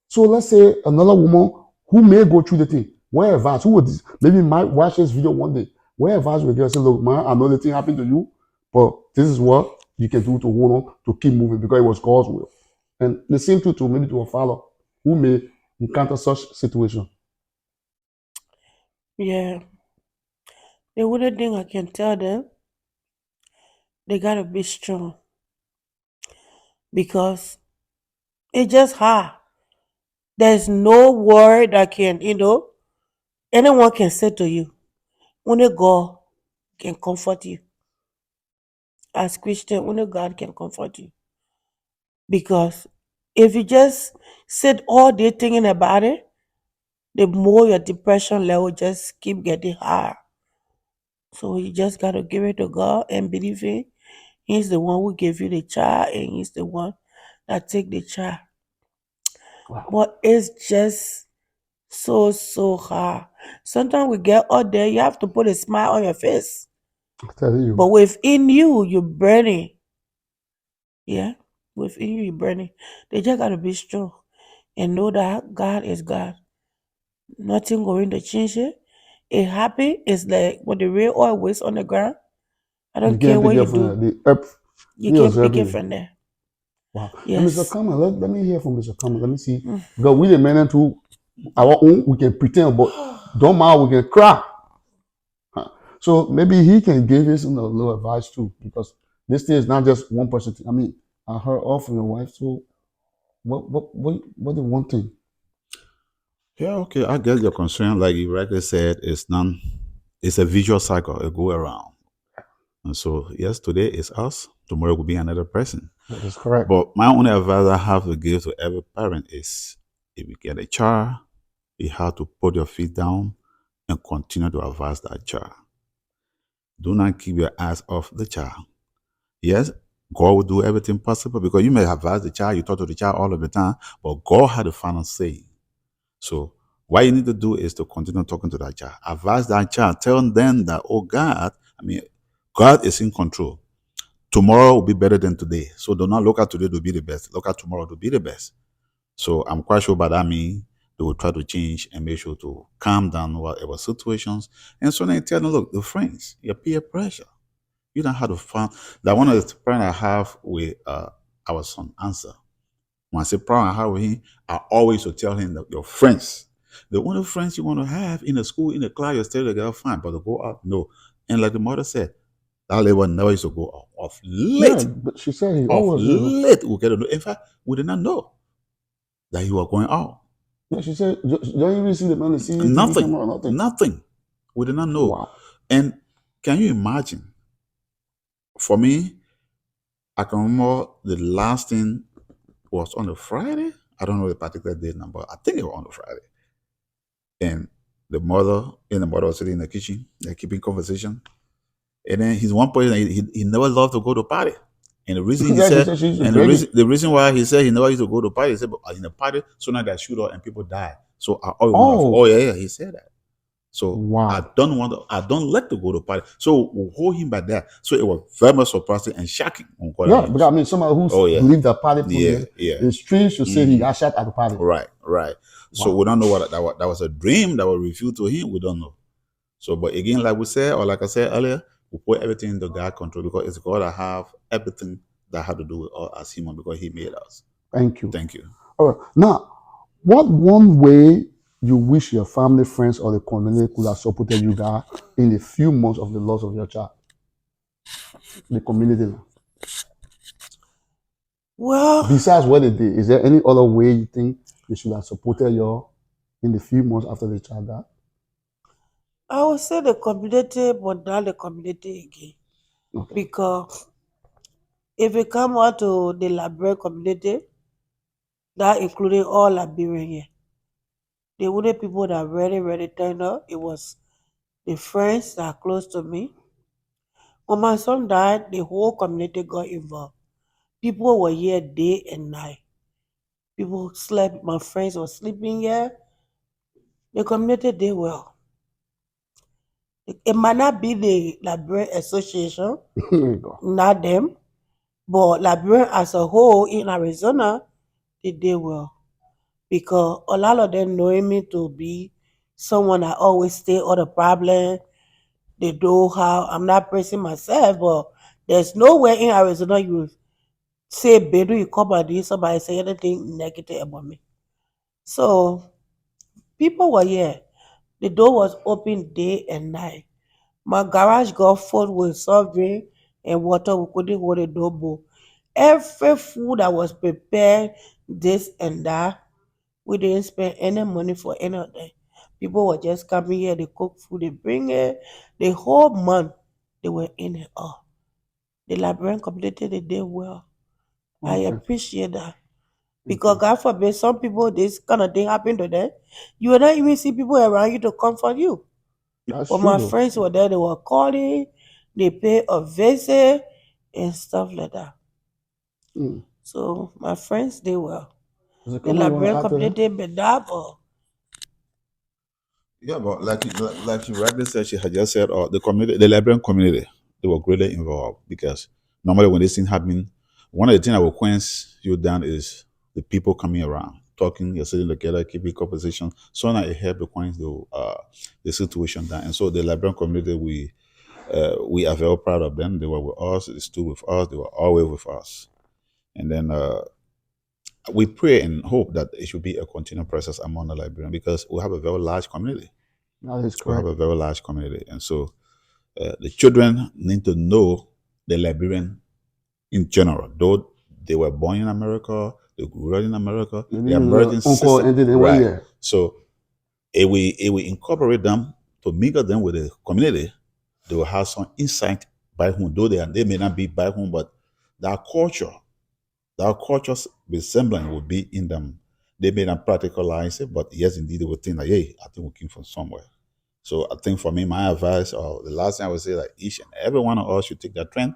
So let's say another woman who may go through the thing, where advice, who would maybe might watch this video one day, where advice will give us say, look, man, I know the thing happened to you, but this is what you can do to hold on, to keep moving because it was God's will. And the same thing to maybe to a father who may encounter such situation. Yeah. The only thing I can tell them, they gotta be strong because it's just hard. There's no word that can, anyone can say to you. Only God can comfort you. As Christian, only God can comfort you. Because if you just sit all day thinking about it, the more your depression level just keep getting higher. So you just gotta give it to God and believe in. He's the one who gave you the child and he's the one that take the child. Wow. But it's just so hard. Sometimes we get out there, you have to put a smile on your face. I'm telling But you. within you, you're burning. Yeah, within you, you're burning. They just gotta be strong and know that God is God. Nothing going to change it. It happen. It's like when the real oil waste on the ground. I You don't care can't pick what it you up from do. the earth. You He was can't pick it everywhere. from there. Wow. And Mr. Yes. Kama, let me hear from Mr. Kama. Let me see. Mm. Because we the men too, our own, we can pretend, but don't mind, we can cry. Huh. So maybe he can give us a little advice too, because this thing is not just one person. I mean, I heard all from your wife. So what the one thing? Yeah, okay, I get your concern. Like you rightly said, it's a visual cycle, a go around. And so, yes, today is us, tomorrow will be another person. That is correct. But my only advice I have to give to every parent is if you get a child, you have to put your feet down and continue to advise that child. Do not keep your eyes off the child. Yes, God will do everything possible because you may advise the child, you talk to the child all of the time, but God had the final say. So what you need to do is to continue talking to that child. Advise that child. Tell them that, oh God, God is in control. Tomorrow will be better than today. So do not look at today to be the best. Look at tomorrow to be the best. So I'm quite sure by that means they will try to change and make sure to calm down whatever situations. And so then tell them, look, the friends, your peer pressure. You don't have to find that one of the problems I have with our son answer. When I say problem I have with him, I always will tell him that your friends, the only friends you want to have in the school, in the class, you stay together, fine, but to go out, no. And like the mother said, that level never used to go off. Off Yeah, late. but she said he Off always, late. We get to know. In fact, we did not know that he was going out. yeah, she said, don't even see the man on the CCTV Nothing. camera or nothing. Nothing. We did not know. Wow. And can you imagine? For me, I can remember the last thing was on a Friday. I don't know the particular date number. I think it was on a Friday. And the mother was sitting in the kitchen, they're keeping conversation. And then he's one person he never loved to go to party. And the reason he Yeah, she said, said she used to and bring it. the reason why he said he never used to go to party, he said, but in a party, so now that shoot up and people die. So I always want to, Oh. oh yeah, he said that. So I Wow. don't like to go to party. So we hold him by that. So it was very much surprising and shocking on God. Yeah, because I mean, somebody who Oh, yeah. believed that party put Yeah, there, yeah. it's strange to say he got shot at the party. Right. So Wow. we don't know what that was a dream that was revealed to him. We don't know. So, but again, like we said, or like I said earlier, we put everything into God control because it's God that have everything that had to do with us as human because He made us. Thank you. Thank you. All right. Now, what one way you wish your family, friends, or the community could have supported you guys in the few months of the loss of your child? The community now. Well, Besides what they did, is there any other way you think they should have supported you in the few months after the child died? I would say the community, but not the community again. Okay. Because if you come out to the Liberian community, that including all Liberian here, the only people that really turned up, it was the friends that are close to me. When my son died, the whole community got involved. People were here day and night. People slept, my friends were sleeping here. The community did well. It might not be the Liberian Association, There you go. not them, but Liberian as a whole in Arizona, they did well. Because a lot of them knowing me to be someone that always stay on the problem. They know how I'm not praising myself, but there's nowhere in Arizona you say Bedu, you come and do somebody say anything negative about me. So people were here. The door was open day and night. My garage got full with soft drink and water. We couldn't hold a door. Every food that was prepared, this and that, we didn't spend any money for any of them. People were just coming here, they cook food, they bring it. The whole month, they were in it all. The Liberian community, they did well. I Okay. appreciate that. Because God forbid, some people, this kind of thing happen to them. You will not even see people around you to comfort you. That's But true my though. friends were there, they were calling, they pay a visit and stuff like that. Mm. So my friends, they were. Is there a The comment you want to Liberian add to that? community, but that, but Yeah, but like you rightly said, she had just said, the community, the Liberian community, they were greatly involved because normally when this thing happen, one of the things that will quench you down is the people coming around, talking, you're sitting together, keeping conversation. So now it helped to quench the situation down. And so the Liberian community, we are very proud of them. They were with us, they stood with us, they were always with us. And then we pray and hope that it should be a continual process among the Liberians because we have a very large community. That is We have correct. a very large community, and so the children need to know the Liberian in general. Though they were born in America, they grew up in America, Maybe the your American uncle system, ended in 1 right? year. So if we incorporate them to mingle them with the community, they will have some insight by whom, though they may not be by whom, but that culture, that culture's resemblance will be in them. They may not practicalize it, but yes, indeed, they will think like, hey, I think we came from somewhere. So I think for me, my advice, or the last thing I would say, like each and every one of us should take that trend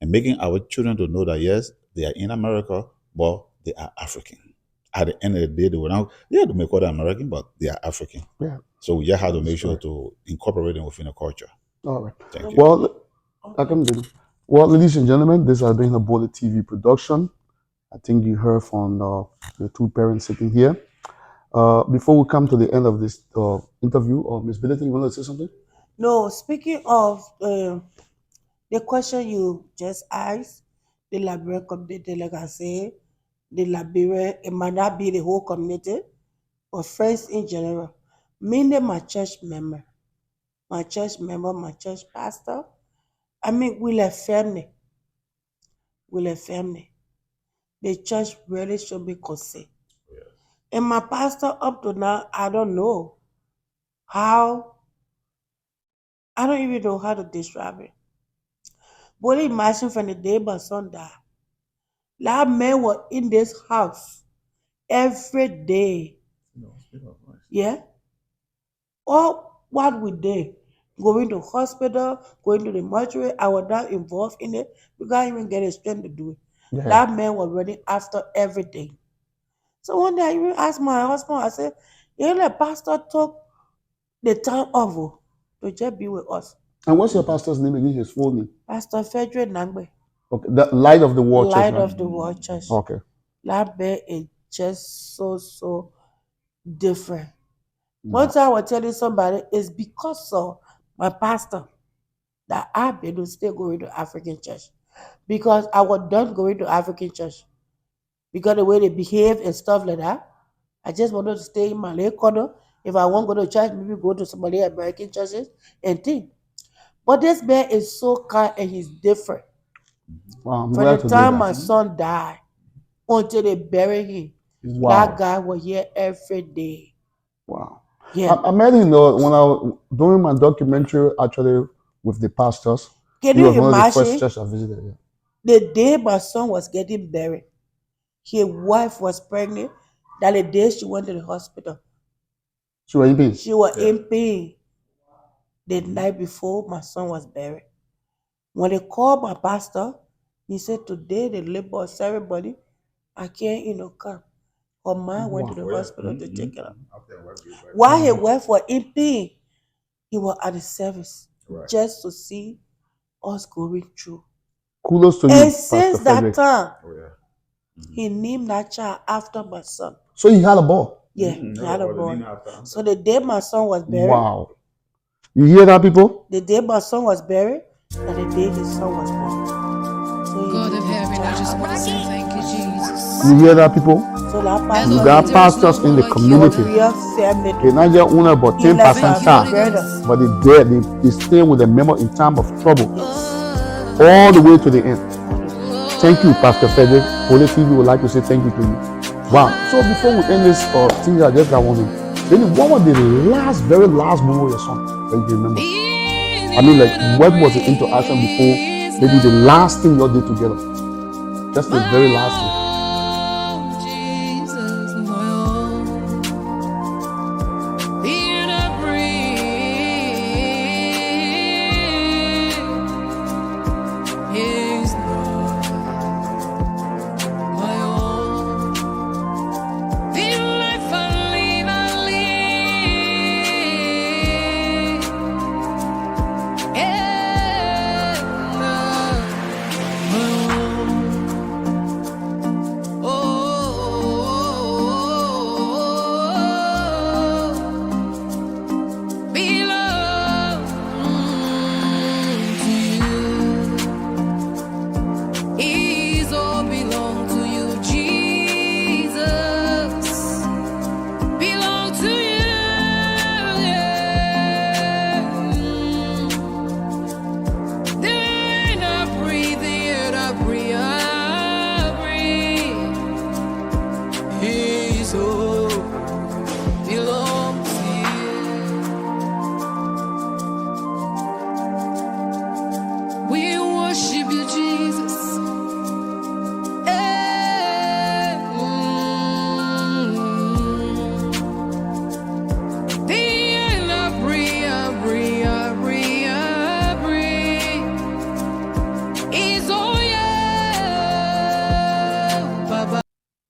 and making our children to know that yes, they are in America, but they are African. At the end of the day, they will not, yeah, they may call them American, but they are African. Yeah. So we just have to That's make sure correct. to incorporate them within the culture. All right. Thank you. Well, ladies and gentlemen, this has been a Bollitv production. I think you heard from the two parents sitting here. Before we come to the end of this interview, Ms. Billington, you want to say something? no, speaking of the question you just asked, the Liberian community, like I say, the Liberian, it might not be the whole community, but friends in general. Mainly my church member, my church pastor. I mean, we like family. We like family. The church really should be concerned. And my pastor, up to now, how, I don't even know how to describe it. But imagine from the day my son died, that man was in this house every day. Yeah. All what we did, going to hospital, going to the mortuary. I was not involved in it because I didn't even get a strength to do it. Yeah. That man was running after everything. So one day I even asked my husband, I said, you know, the pastor took the time off to just be with us. And what's your pastor's name again? His full name? Pastor Frederick Nangbe, Okay, the Light of the World Church, Light right? of the World Church. Okay. That man is just so different. One time I was telling somebody, it's because of my pastor that I've been still going to African church. Because I was done going to African church. Because the way they behave and stuff like that. I just wanted to stay in my little corner. If I want to go to church, maybe go to some other American churches and think. But this man is so kind and he's different. Wow, I'm From glad the to hear time that. my son died until they buried him, Wow. that guy was here every day. Wow. Yeah. I met him when I was doing my documentary actually with the pastors. Can He you was one of the first imagine church I visited. Yeah. the day my son was getting buried, his wife was pregnant, that the day she went to the hospital, She was in pain. she was in pain the night before my son was buried. When they called my pastor, he said, today the labor ceremony, I can't come. Her man went to the hospital to take it up. While his wife was in pain, he was at the service just to see us going through. Kudos to you, And Pastor since that Frederick. time, he named that child after my son. So he had a ball. Yeah, he had a boy. So the day my son was buried, Wow. You hear that, people? the day my son was buried, and the day his son was born. So he God named of his heaven, I child just want to say after thank you, Jesus. You hear that, people? So that You pastor, got There is pastors no in the one like you, your community. real family. They not just own about He left 10% us time, together. but they dead. They stay with a member in time of trouble Oh, all the way to the end. oh, Thank you, Pastor Frederick. Bollitv would like to say thank you to you. Wow. So before we end this thing, I just got one thing. Really, what was the very last moment of your song that you can remember? I mean, like, what was the interaction before maybe the last thing you all did together? Just the very last thing. oh, Jesus, my own. Being a breeze is not my own. The life I live, and not my own. Belong to you. Is all belong to you, Jesus. Belong to you, yeah. The air I breathe, the air I breathe, His all belongs to you. We worship you, Jesus. The air I breathe, is all you, Baba.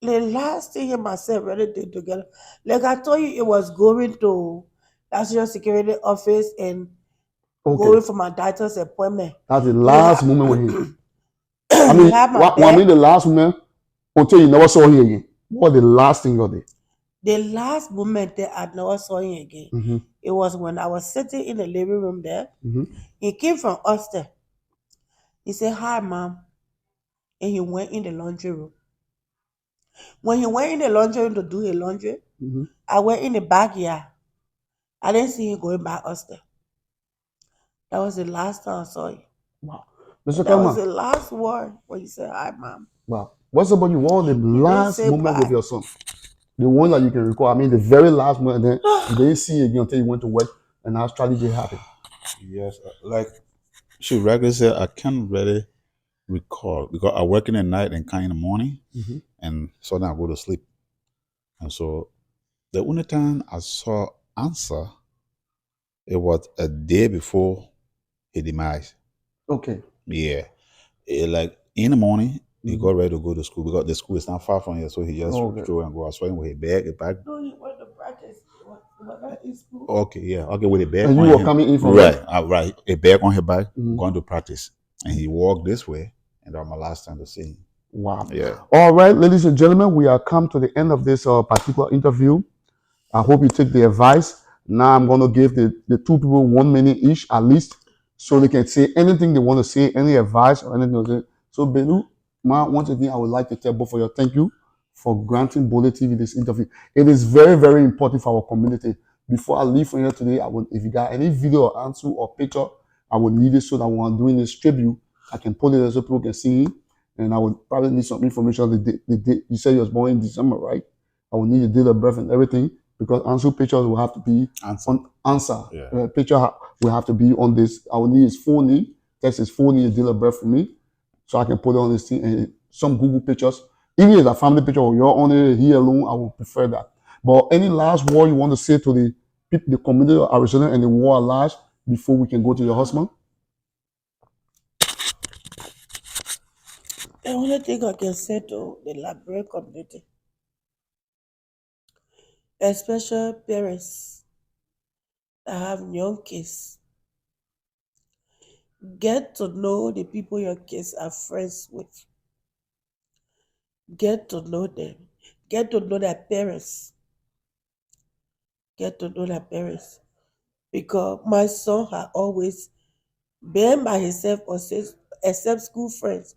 The last thing him and myself really did together, like I told you, it was going to National Security Office and going Okay. for my doctor's appointment. That's the He last had- moment with him. he I mean, had my I mean bag. the last moment until you never saw him again. What was the last thing you all did? The last moment that I never saw him again, Mm-hmm. it was when I was sitting in the living room there. Mm-hmm. He came from Austin. He said, "Hi, Mom," and he went in the laundry room. When he went in the laundry room to do his laundry, Mm-hmm. I went in the backyard. I didn't see him going back Austin. That was the last time I saw him. Wow. Mr. That was Kalman, the last word when he said, "Hi, Mom." wow. What's about you? What was the last say moment bye. with your son? The one that you can recall. I mean, the very last moment, and then you didn't see it again until you went to work and how strategy happened. Yes, like she regularly said, I can't really recall because I work in the night and come in the morning, Mm-hmm. and so then I go to sleep. And so the only time I saw answer It was a day before his demise. Okay. Yeah. Like in the morning, he Mhm. got ready to go to school because the school is not far from here, so he just Okay. threw and go outside with his bag. No, he went to practice. He was not in school. Okay, yeah, okay, with a bag And you on were him. coming in from Right, where? right. A bag on his back, Mhm. going to practice. And he walked this way, and that was my last time to see him. Wow. Yeah. All right, ladies and gentlemen, we are come to the end of this particular interview. I hope you take the advice. Now I'm going to give the two people 1 minute each at least so they can say anything they want to say, any advice or anything. So, Belu, once again, I would like to tell both of you thank you for granting Bollitv this interview. It is very, very important for our community. Before I leave from here today, if you got any video or answer or picture, I would need it so that when I'm doing this tribute, I can put it so people can see it. And I would probably need some information. The date you said you was born in December, right? I would need the date of birth and everything because answer pictures will have to be on answer. Yeah. Picture will have to be on this. I will need his full name, text his full name, date of birth for me, so I can put it on this thing and some Google pictures. Even if it's a family picture or you're on it here alone, I would prefer that. But any last word you want to say to the people, the community of Arizona and the world at large before we can go to your husband? The only thing I can say to the Liberian community, especially parents that have young kids, get to know the people your kids are friends with. Get to know them. Get to know their parents. Get to know their parents. Because my son had always been by himself except school friends.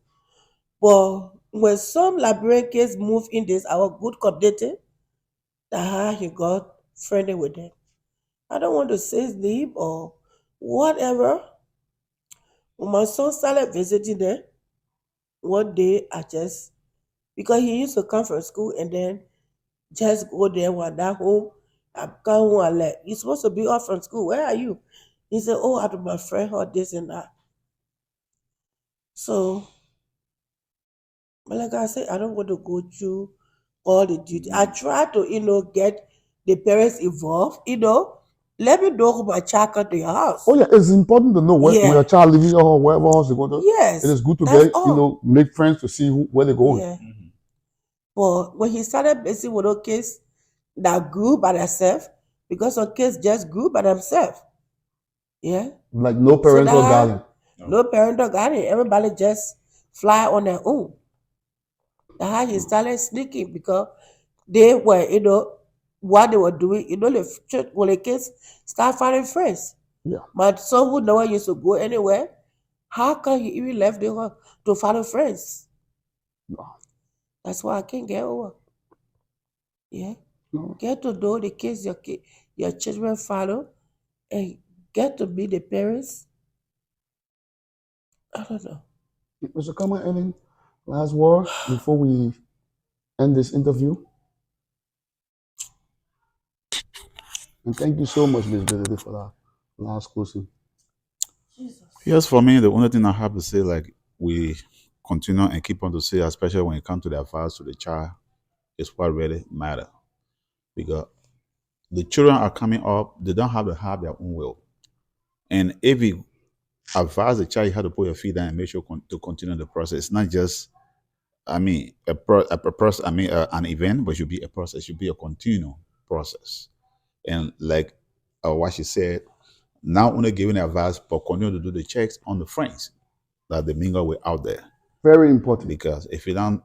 But when some Liberian kids move in this our good community, that how he got friendly with them. I don't want to say his name or whatever. When my son started visiting them, one day I just because he used to come from school and then just go there when that home. I come home and like, you're supposed to be off from school. Where are you? He said, oh, I do my friend or this and that. So, but like I said, I don't want to go through all the duty. I try to, get the parents involved. Let me know who my child come to your house. Oh yeah, it's important to know where Yeah. your child living or wherever else they go to. Yes. It is good to That's get all. make friends to see where they're going. Yeah. But when he started messing with those kids that grew by themselves, because some kids just grew by themselves. Yeah. Like no So parental that guidance. no parental guidance. Everybody just fly on their own. That's how he started sneaking because they were, what they were doing, when the kids start finding friends. Yeah. My son who never used to go anywhere, how come he even left the house to find friends? That's why I can't get over. Yeah. No. Get to know the kids your children follow and get to meet the parents. I don't know. Mr. Kama, any last word before we end this interview? And thank you so much, Ms. Benedict, for that last question. Jesus. Yes, for me, the only thing I have to say, like, we continue and keep on to say, especially when it comes to the advice to the child, is what really matter. Because the children are coming up, they don't have to have their own will. And if you advise the child, you have to put your feet down and make sure to continue the process. It's not just, process. An event, but it should be a process. It should be a continual process. And like what she said, not only giving advice, but continue to do the checks on the friends that they mingle with out there. Very important. Because if you don't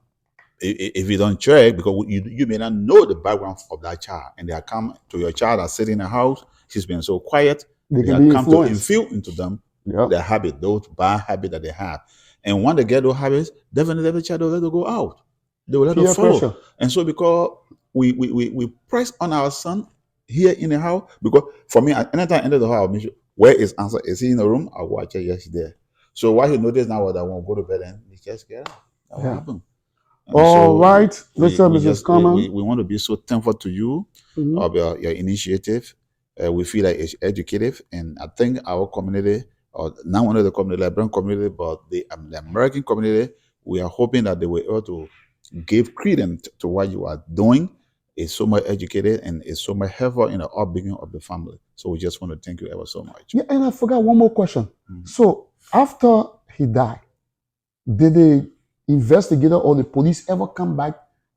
check, because you may not know the background of that child, and they come to your child that's sitting in the house, she's been so quiet, They can have be come to influenced. infill into them Yeah. their habit, those bad habits that they have. And when they get those habits, definitely every child will let them go out. They will let them Peer follow. pressure. And so because we press on our son here in the house, because for me, anytime I enter the house, I'll make sure, where is answer? Is he in the room? I'll watch it. Yes, he's there. So why he notice now that I won't go to bed and he just get out. That will Yeah. happen. And All so right, Mr. we Mrs. just Common. we want to be so thankful to you Mhm. about your initiative. We feel like it's educative, and I think our community, or not only the community, Liberian community, but the American community, we are hoping that they will able to give credence to what you are doing. is so much educated and is so much helpful in the upbringing of the family. So we just want to thank you ever so much. Yeah, and I forgot one more question. So after he died, did the investigator or the police ever come back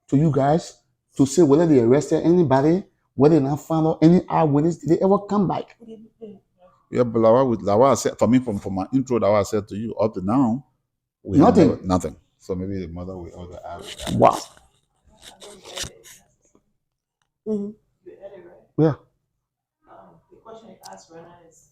to you guys to say whether they arrested anybody, whether they not found out any eyewitness? Did they ever come back? Yeah, but like what I said, for me, from my intro, that what I said to you, up to now, we Nothing. have nothing. So maybe the mother will also ask. Wow. Mhm. Yeah. The question I asked right now is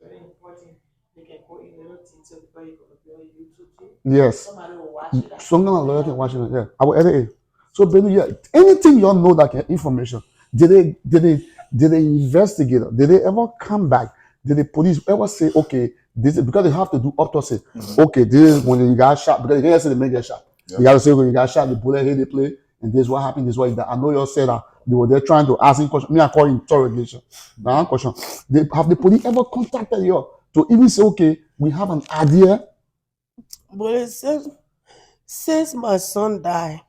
very important. They can go in little things so before you go to YouTube too. Yes. Somebody will watch it. Someone on lawyer can watch it. Yeah. I will edit it. So Benny, yeah, anything you know that can information. Did the investigator, did they ever come back? Did the police ever say, okay, this is because they have to do autopsy. Okay, this is when you got shot, because they can't say the man get shot. You gotta say when you got shot, the bullet hit the play, and this is what happened, this is what he died. I know you all said that they were there trying to ask him question. Me, I call it interrogation. Now question. Have the police ever contacted you to even say, okay, we have an idea? But it says, since my son died,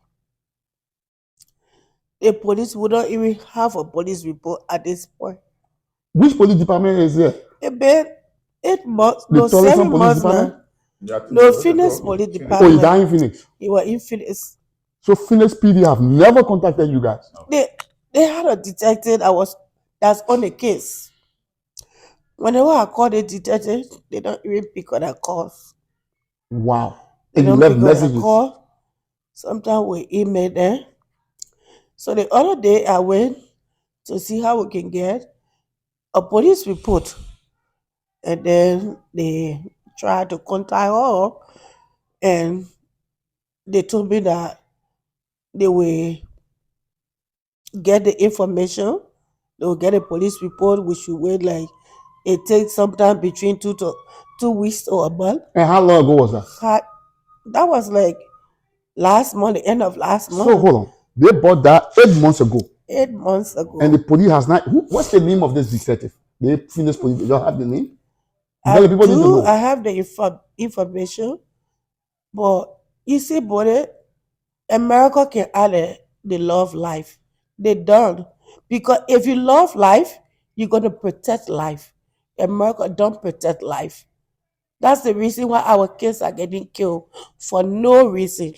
the police wouldn't even have a police report at this point. Which police department is there? It been 8 months, The no, Tolleson 7 Police months Department? now. No, Phoenix Police Oh, you Department. die in Phoenix. You were in Phoenix. So Phoenix PD have never contacted you guys. They had a detective that's on the case. Whenever I call the detective, they don't even pick up their calls. Wow. They And you don't left pick up their messages. call. Sometimes we email them. So the other day I went to see how we can get a police report. And then they tried to contact her and they told me that they will get the information, they will get a police report, we should wait like it takes sometime between 2 weeks or a month. And how long ago was that? That was like last month, the end of last month. So hold on. They bought that 8 months ago. 8 months ago. And the police has not. What's the name of this detective? The Phoenix police. You don't have the name? I Because the people need to know. I have the information, but you see, buddy, America can add the love life. They don't. Because if you love life, you're going to protect life. America don't protect life. That's the reason why our kids are getting killed for no reason.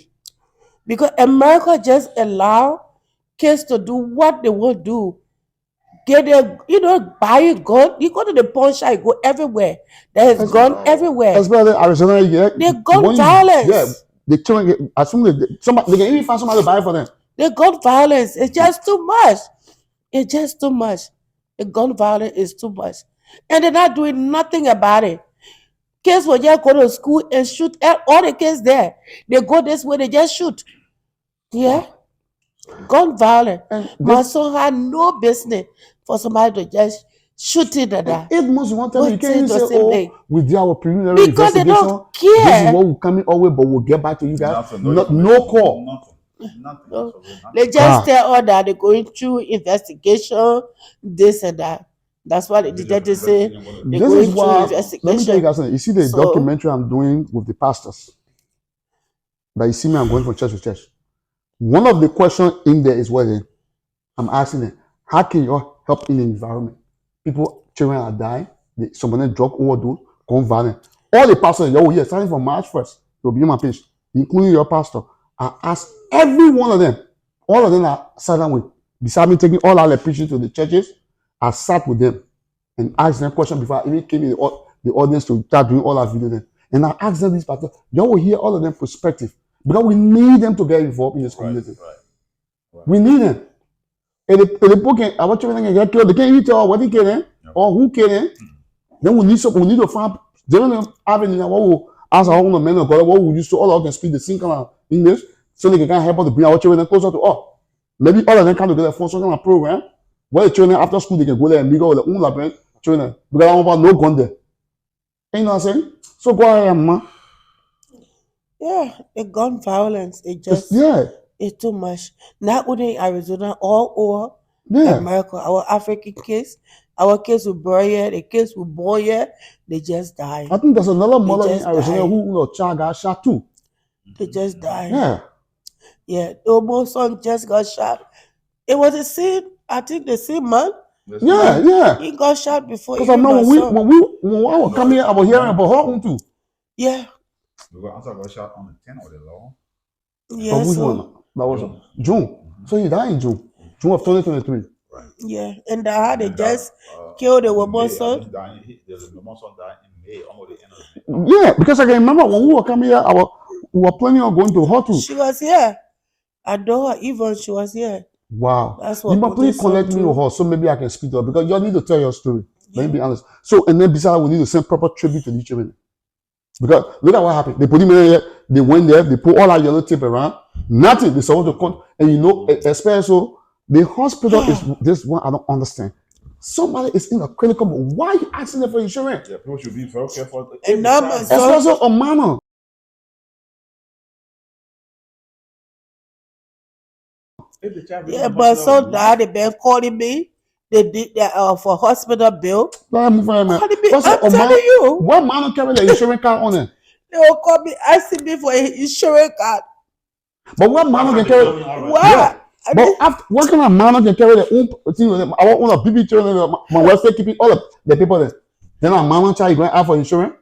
Because America just allow kids to do what they want to do. Get a, buy a gun. You go to the pawn shop, you go everywhere. There is gun everywhere. Especially Arizona, yeah. They gun violence. Yeah, they children as soon as they can even find somebody to buy it for them. The gun violence is just too much. It's just too much. The gun violence is too much. And they're not doing nothing about it. Kids will just go to school and shoot all the kids there. They go this way, they just shoot. Yeah. Gun violence. My son had no business for somebody to just shoot it at that. 8 months you want to tell me, you can't even say, Day. we did our preliminary Because they investigation. don't care. This is what will come in our way, but we'll get back to you guys. No call. Nothing. They just tell all that they're going through investigation, this and that. That's why the detective say they're This going is why, through investigation. let me tell you guys something. You see the So- documentary I'm doing with the pastors. That you see me, I'm going from church to church. One of the questions in there is what I'm asking them, how can you help in the environment? Children are dying, some of them drug overdose, gun violence. All the pastors, here, starting from March 1st, they'll be on my page, including your pastor. I asked every one of them, all of them are sat down with, beside me taking all our preaching to the churches. I sat with them and asked them questions before I even came in the audience to start doing all our video then. And I asked them this part, y'all will hear all of them perspective. Because we need them to get involved in this community. Right. We need them. And the people can, our children can get killed. They can't even tell what they killing or who killing. Then we need to find, they don't have any, what will ask our own men of God, what we used to all of them speak the same kind of English so they can help us to bring our children closer to us. Maybe all of them come together for some kind of program where the children after school they can go there and meet all their own like children because I don't want no gun there. You know what I'm saying? So go ahead, man. Yeah, the gun violence, it's too much. Not only in Arizona, all over America. Our African kids, our kids were born here, the kids were born here, they just die. I think there's another mother in Arizona who child got shot too. They just died. Yeah. Yeah, the almost son just got shot It was the same, I think the same month. Yeah. He got shot before Because I even know my son. when I was coming here, I was hearing about her own too. Yeah. Because I got shot on the 10th or the 11th. Yeah, But which so, one? That was June. So he died in June. June of 2023. yeah. And that how they And just that, killed the in woman May, I son. think the woman son died in May, almost the end of May. Yeah, because I can remember when we were coming here, we were planning on going to her too. She was here. I know her, even she was here. Wow. That's You what must please Odessa connect me do. with her so maybe I can speak to her because you need to tell your story. Let me be honest. So, and then besides, we need to send proper tribute to the children. Because look at what happened. They put him in there, they went there, they put all that yellow tape around, nothing. They supposed to come. And you know, especially so, the hospital is this one I don't understand. Somebody is in a critical moment. Why are you asking them for insurance? Yeah, people should be very careful. And now my son, Especially a minor. If the child yeah, my son died. The man calling me. They did that for hospital bill. Let me move on, man. Calling me. First of I'm all, telling you. what minor carry the insurance card on it? They will call me asking me for an insurance card. But what minor can carry? Why? Yeah. But after, what kind of minor can carry their own thing? I want a BB children. My wife keeping all of the people there. Then a minor child going out for insurance.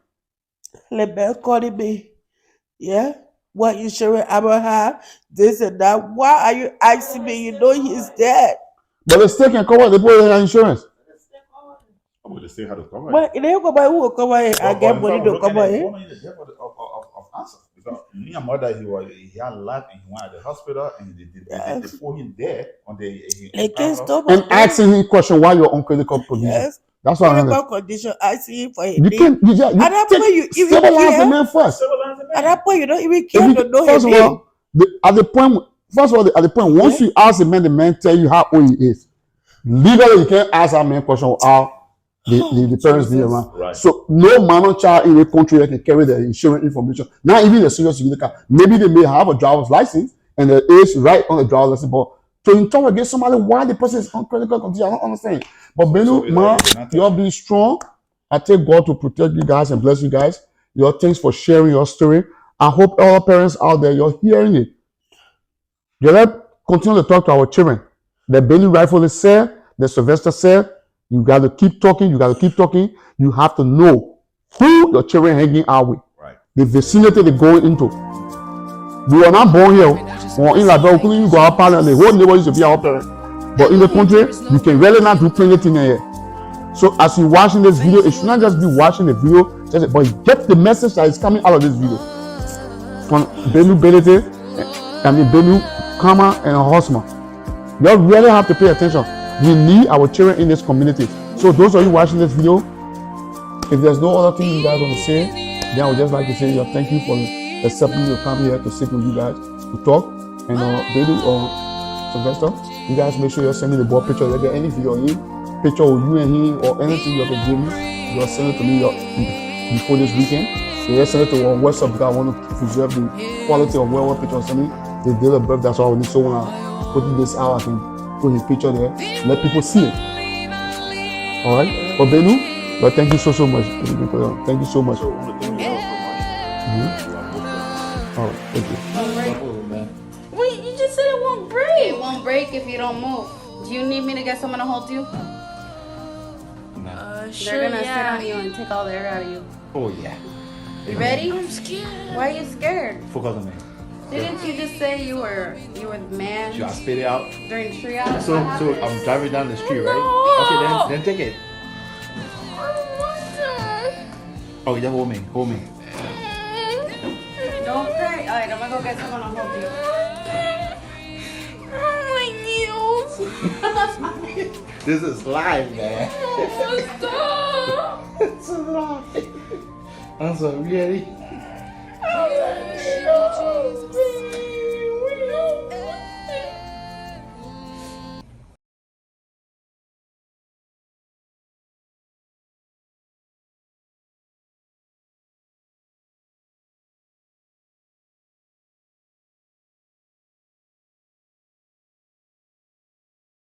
The man calling me. Yeah. What insurance I will have? This and that. Why are you asking me? You know he's dead. But the state can cover the people their insurance. The state had to cover it. But they go by who will cover it. I get money to cover it. Of answer. Because me and mother, he had life and he went at the hospital and they put him there on the. They can't stop And asking him question why you're on critical condition. Yes. That's what I Critical condition. Asking him for his You name. can't. You At that point, you even stabilize the care. man first. At that point, you don't even care to know his First of name. all, at the point, once you ask the man tell you how old he is. Legally, you can't ask that man question how the parents be around. Right. So no minor child in the country that can carry the insurance information. Not even the serious security card. Maybe they may have a driver's license and the age right on the driver's license, but to interrogate somebody why the person is on critical condition, I don't understand. But Benu, man, you're being strong. I take God to protect you guys and bless you guys. Your thanks for sharing your story. I hope all parents out there, you're hearing it. You let continue to talk to our children. The Benu rightfully said, the Sylvester said, you got to keep talking. You got to keep talking. You have to know who your children hanging out with. Right. The vicinity they're going into. We are not born here. Or in like that, you go out and the whole neighborhood should be our parent. But in the country, you can really not do anything here. So as you're watching this video, it should not just be watching the video, but get the message that is coming out of this video. From Benu Bollitv, Benu Kama and Hosma. You really have to pay attention. We need our children in this community. So those of you watching this video, if there's no other thing you guys want to say, then I would just like to say thank you for accepting me to come here to sit with you guys to talk. And Baby or Sylvester, you guys make sure you're sending the boy picture. If there's any video of him, picture of you and him or anything you can give me, you'll send it to me before this weekend. So you send it to our WhatsApp because I want to preserve the quality of whatever picture I'm sending. The date of birth, that's all I need. So when I put this out, I can put his picture there, let people see it. All right, but Benu, but thank you so much. Thank you so much. All right, thank you. Wait, you just said it won't break. It won't break if you don't move. Do you need me to get someone to hold you? They're gonna sit on you and take all the air out of you. Oh yeah. You ready? I'm scared. Why are you scared? Focus on me. Didn't you just say you were the man Should I spit it out? during triage? So I'm driving down the street, right? Okay, then take it. Oh, yeah, hold me. Don't cry. Alright, I'm gonna go get someone to hold you. This is live, man. Stop! It's live. I'm so ready.